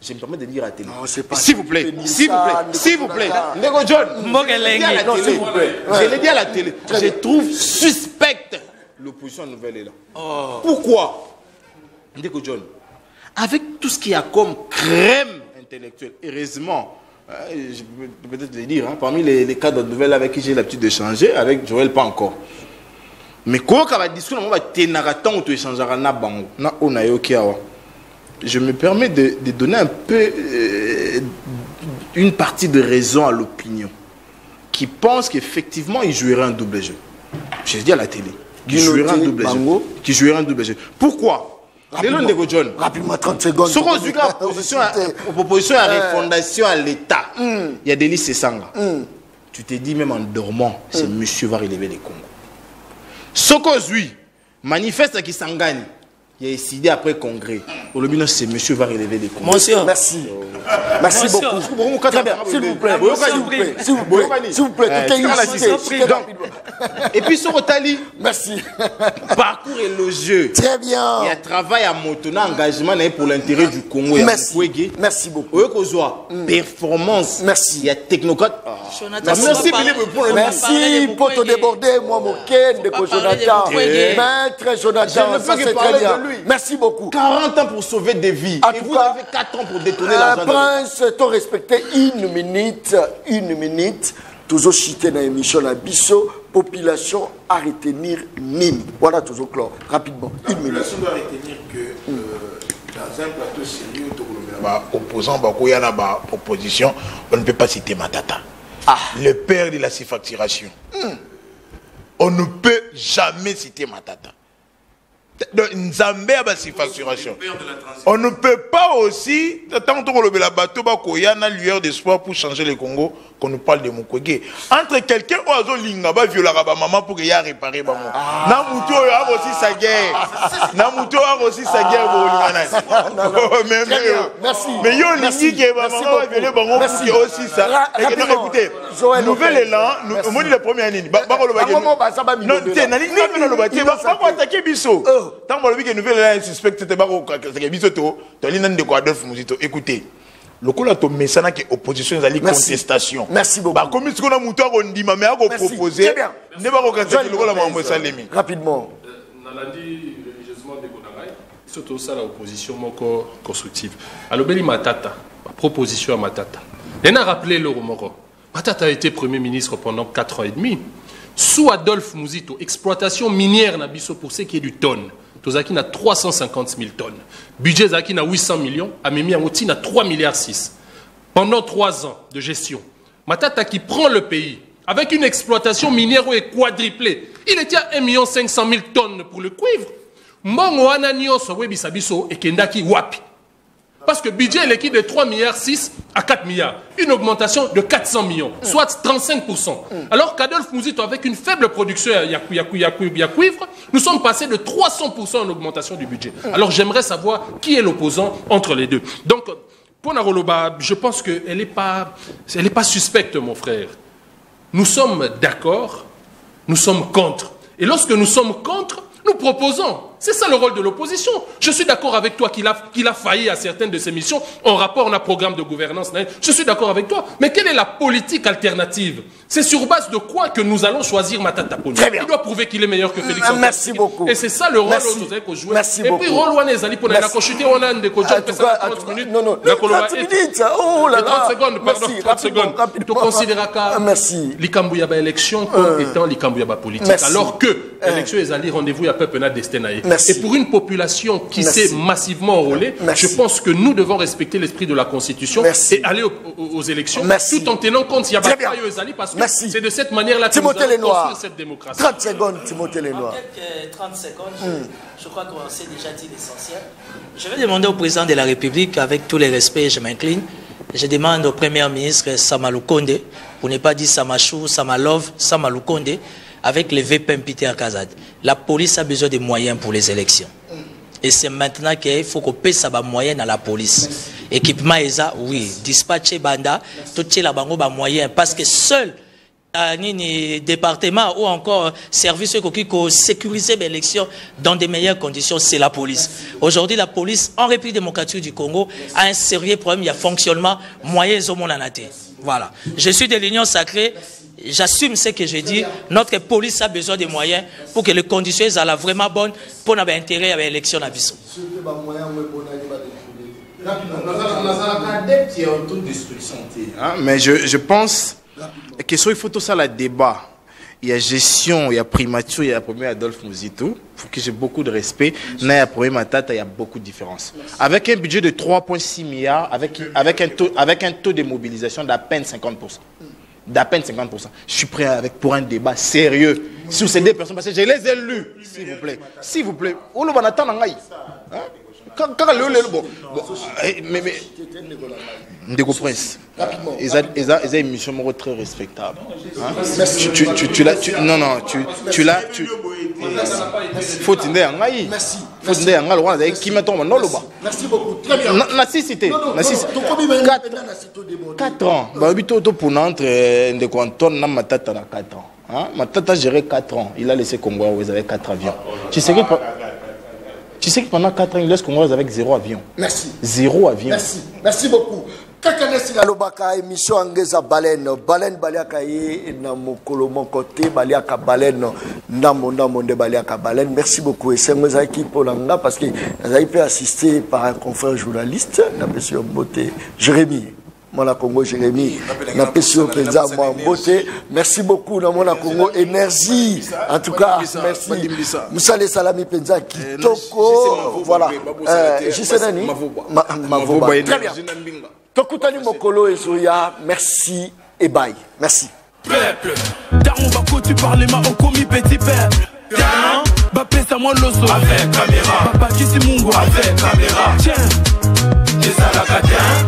Je me permets de dire à la télé. S'il vous plaît, s'il vous plaît, s'il vous plaît. Nego John, je l'ai dit à la télé. Je trouve suspecte l'opposition nouvelle élan. Pourquoi? Nego John, avec tout ce qu'il y a comme crème intellectuelle. Heureusement, je peux peut-être le dire, hein, parmi les cadres de nouvelles avec qui j'ai l'habitude d'échanger, avec Joël pas encore. Mais quand on va discuter, on va t'énarrater ou tu échangeras na bango, na onayo kiawa. Je me permets de donner un peu une partie de raison à l'opinion qui pense qu'effectivement il jouerait un double jeu. Je dis à la télé, qui jouerait un double jeu. Qui jouerait un double jeu. Pourquoi? Rapidement, 30 secondes. Ce qu'on dit en proposition à la refondation à l'État, il y a des listes Sanga. Tu te dis même en dormant, c'est monsieur va relever les Congo. Ce qu'on dit, manifeste à Kisangani. Il a décidé après congrès. Au lobby, c'est monsieur va relever les comptes. Monsieur, merci. Merci beaucoup. Très bien. S'il vous plaît. S'il vous plaît. S'il vous plaît. Et puis sur Otali. Merci. Parcours élogieux. Très bien. Il y a travail à Motona, engagement pour l'intérêt du Congo. Merci. Merci beaucoup. Performance. Merci. Il y a technocrate. Merci. Merci pour te déborder, moi, mon Ken, de Jonathan. Maître Jonathan, ça c'est très bien. Merci beaucoup. 40 ans pour sauver des vies. Et vous avez 4 ans pour détourner l'argent. Prince, t'as respecté une minute. Toujours chité dans l'émission à Bisso, population à retenir Nîmes. Voilà, toujours clore. Rapidement, une minute. On doit retenir que dans un plateau sérieux, opposant, opposition, on ne peut pas citer Matata. Le père de la surfacturation. On ne peut jamais citer Matata. Nzambé a surfacturation. On ne peut pas aussi, tant qu'on le bateau, il y a une lueur d'espoir pour changer le Congo, qu'on nous parle de Mukwege. Entre quelqu'un ou Azo Lingaba viola maman pour qu'il y ait réparé. Namuto a aussi sa guerre. Namuto a aussi sa guerre. Merci. Mais yo Lingi qui est maman va violer bango pour qu'il y ait aussi ça. Écoutez, nouvel élan, on dit le premier année. Non, c'est nani le bâtiment. Pas pour attaquer Bisso. Tant que vous nouvelle là suspect c'était pas que bisoto to li nan de ko Adolphe Muzito. Écoutez, le coup là to messana que opposition zali contestation. Merci beaucoup. Ba comme ce qu'on a muto ko ndima mais a ko proposer ne ba ko kanza le ko la mambo salemi. Rapidement. Nalandi religieusement de Konangai, surtout ça la opposition moko constructive. Alobeli Matata, proposition à Matata. On a rappelé le Romoro. Matata a été premier ministre pendant 4 ans et demi. Sous Adolphe Muzito, exploitation minière na biso pour ce qui est du tonne. Tozaki na 350 000 tonnes. Budget Zaki na 800 millions, Amemi Amoti na 3,6 milliards. Pendant 3 ans de gestion, Matata qui prend le pays avec une exploitation minière où est quadruplée. Il était à 1 500 000 tonnes pour le cuivre. Mbongo Ananio Sowebi Sabiso et Kendaki Wapi. Parce que le budget est l'équipe de 3,6 milliards à 4 milliards. Une augmentation de 400 millions, soit 35%. Alors qu'Adolphe Muzito, avec une faible production à cuivre, nous sommes passés de 300% en augmentation du budget. Alors j'aimerais savoir qui est l'opposant entre les deux. Donc, pour Naroloba, je pense qu'elle n'est pas suspecte, mon frère. Nous sommes d'accord, nous sommes contre. Et lorsque nous sommes contre, nous proposons. C'est ça le rôle de l'opposition. Je suis d'accord avec toi qu'il a failli à certaines de ses missions en rapport à un programme de gouvernance. Je suis d'accord avec toi. Mais quelle est la politique alternative? C'est sur base de quoi que nous allons choisir Matata Ponyo? Il doit prouver qu'il est meilleur que Félix. Merci beaucoup. Et c'est ça le rôle que vous avez joué. Merci beaucoup. Et puis, rôle Wanezali pour la chuter, on a des coachs qui 30 minutes. Non, 30 minutes. Oh là là. 30 secondes, pardon. 30 secondes. Tu considéras que l'Ikambouya élection comme étant l'Ikambouya politique. Alors que l'élection est allée rendez-vous à peuple na destin. Et pour une population qui s'est massivement enrôlée, je pense que nous devons respecter l'esprit de la Constitution et aller aux élections tout en tenant compte s'il y a pas de parce que c'est de cette manière-là que nous allons construire cette démocratie. 30 secondes, Timothée Lenoir. Quelques 30 secondes, je crois qu'on s'est déjà dit l'essentiel. Je vais demander au président de la République, avec tous les respects, je m'incline, je demande au premier ministre Samalou Konde, pour ne pas dire Samachou, Samalov, Samalou Konde, avec les VPM Peter Kazad. La police a besoin de moyens pour les élections. Et c'est maintenant qu'il faut qu'on paie ça moyens à la police. Équipement ESA, oui. Dispatcher Banda, tout ce qui moyens. Parce que seul département ou encore service qui sécuriser l'élection dans de meilleures conditions, c'est la police. Aujourd'hui, la police, en République démocratique du Congo, a un sérieux problème. Il y a fonctionnement, moyens au monde en athée. Voilà. Je suis de l'Union sacrée. J'assume ce que je dis. Notre police a besoin de moyens pour que les conditions soient vraiment bonnes pour avoir intérêt à l'élection à Bissau. Mais je pense que il faut tout ça le débat. Il y a gestion, il y a primature, il y a premier Adolphe Muzito. Pour que j'ai beaucoup de respect. Il y a premier Matata, il y a beaucoup de différences. Avec un budget de 3,6 milliards, avec un taux de mobilisation d'à peine 50%. D'à peine 50%. Je suis prêt pour un débat sérieux sur ces deux personnes parce que je les ai lus, s'il vous plaît. S'il vous plaît. On va attendre. Mais Ndeko Prince, ils ont une émission très respectable. Tu l'as. Faut t'aider à Ngaï. Faut t'aider à Ngaï. Qui met ton nom là-bas. Merci beaucoup. Très bien. La cité. 4 ans. Pour entre Ndeko Anton na Matata na 4 ans. Matata géré 4 ans. Il a laissé Congo où ils avaient 4 avions. Tu sais que pendant 4 ans, il laisse Congo avec 0 avion. Merci. 0 avion. Merci beaucoup. Kakanesi la lobaka émission angeza baleine baliaka ye na mokolo monkote baliaka baleine ndambo de baliaka baleine. Merci beaucoup et c'est moi qui pour l'anga parce que j'ai été assisté par un confrère journaliste na monsieur Mbote Jérémy. Mona Congo Jérémy na pesio penza moi Mbote. Merci beaucoup na Mona Congo énergie. En tout cas merci. Musale salami penza kitoko. Voilà. Je sais nani Mavoba. Très bien. Tokutani Mokolo et Zoya, merci et bye. Merci. Peuple, Daron Bako, tu parles ma au commis petit peuple. Tiens, Bapé Samuel Loso avec caméra. Papa Kisimungo avec caméra. Tiens, des alakatins.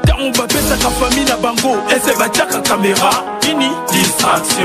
Daron Bapé sa famille na bango. Et c'est Bachaka caméra. Ini distraction.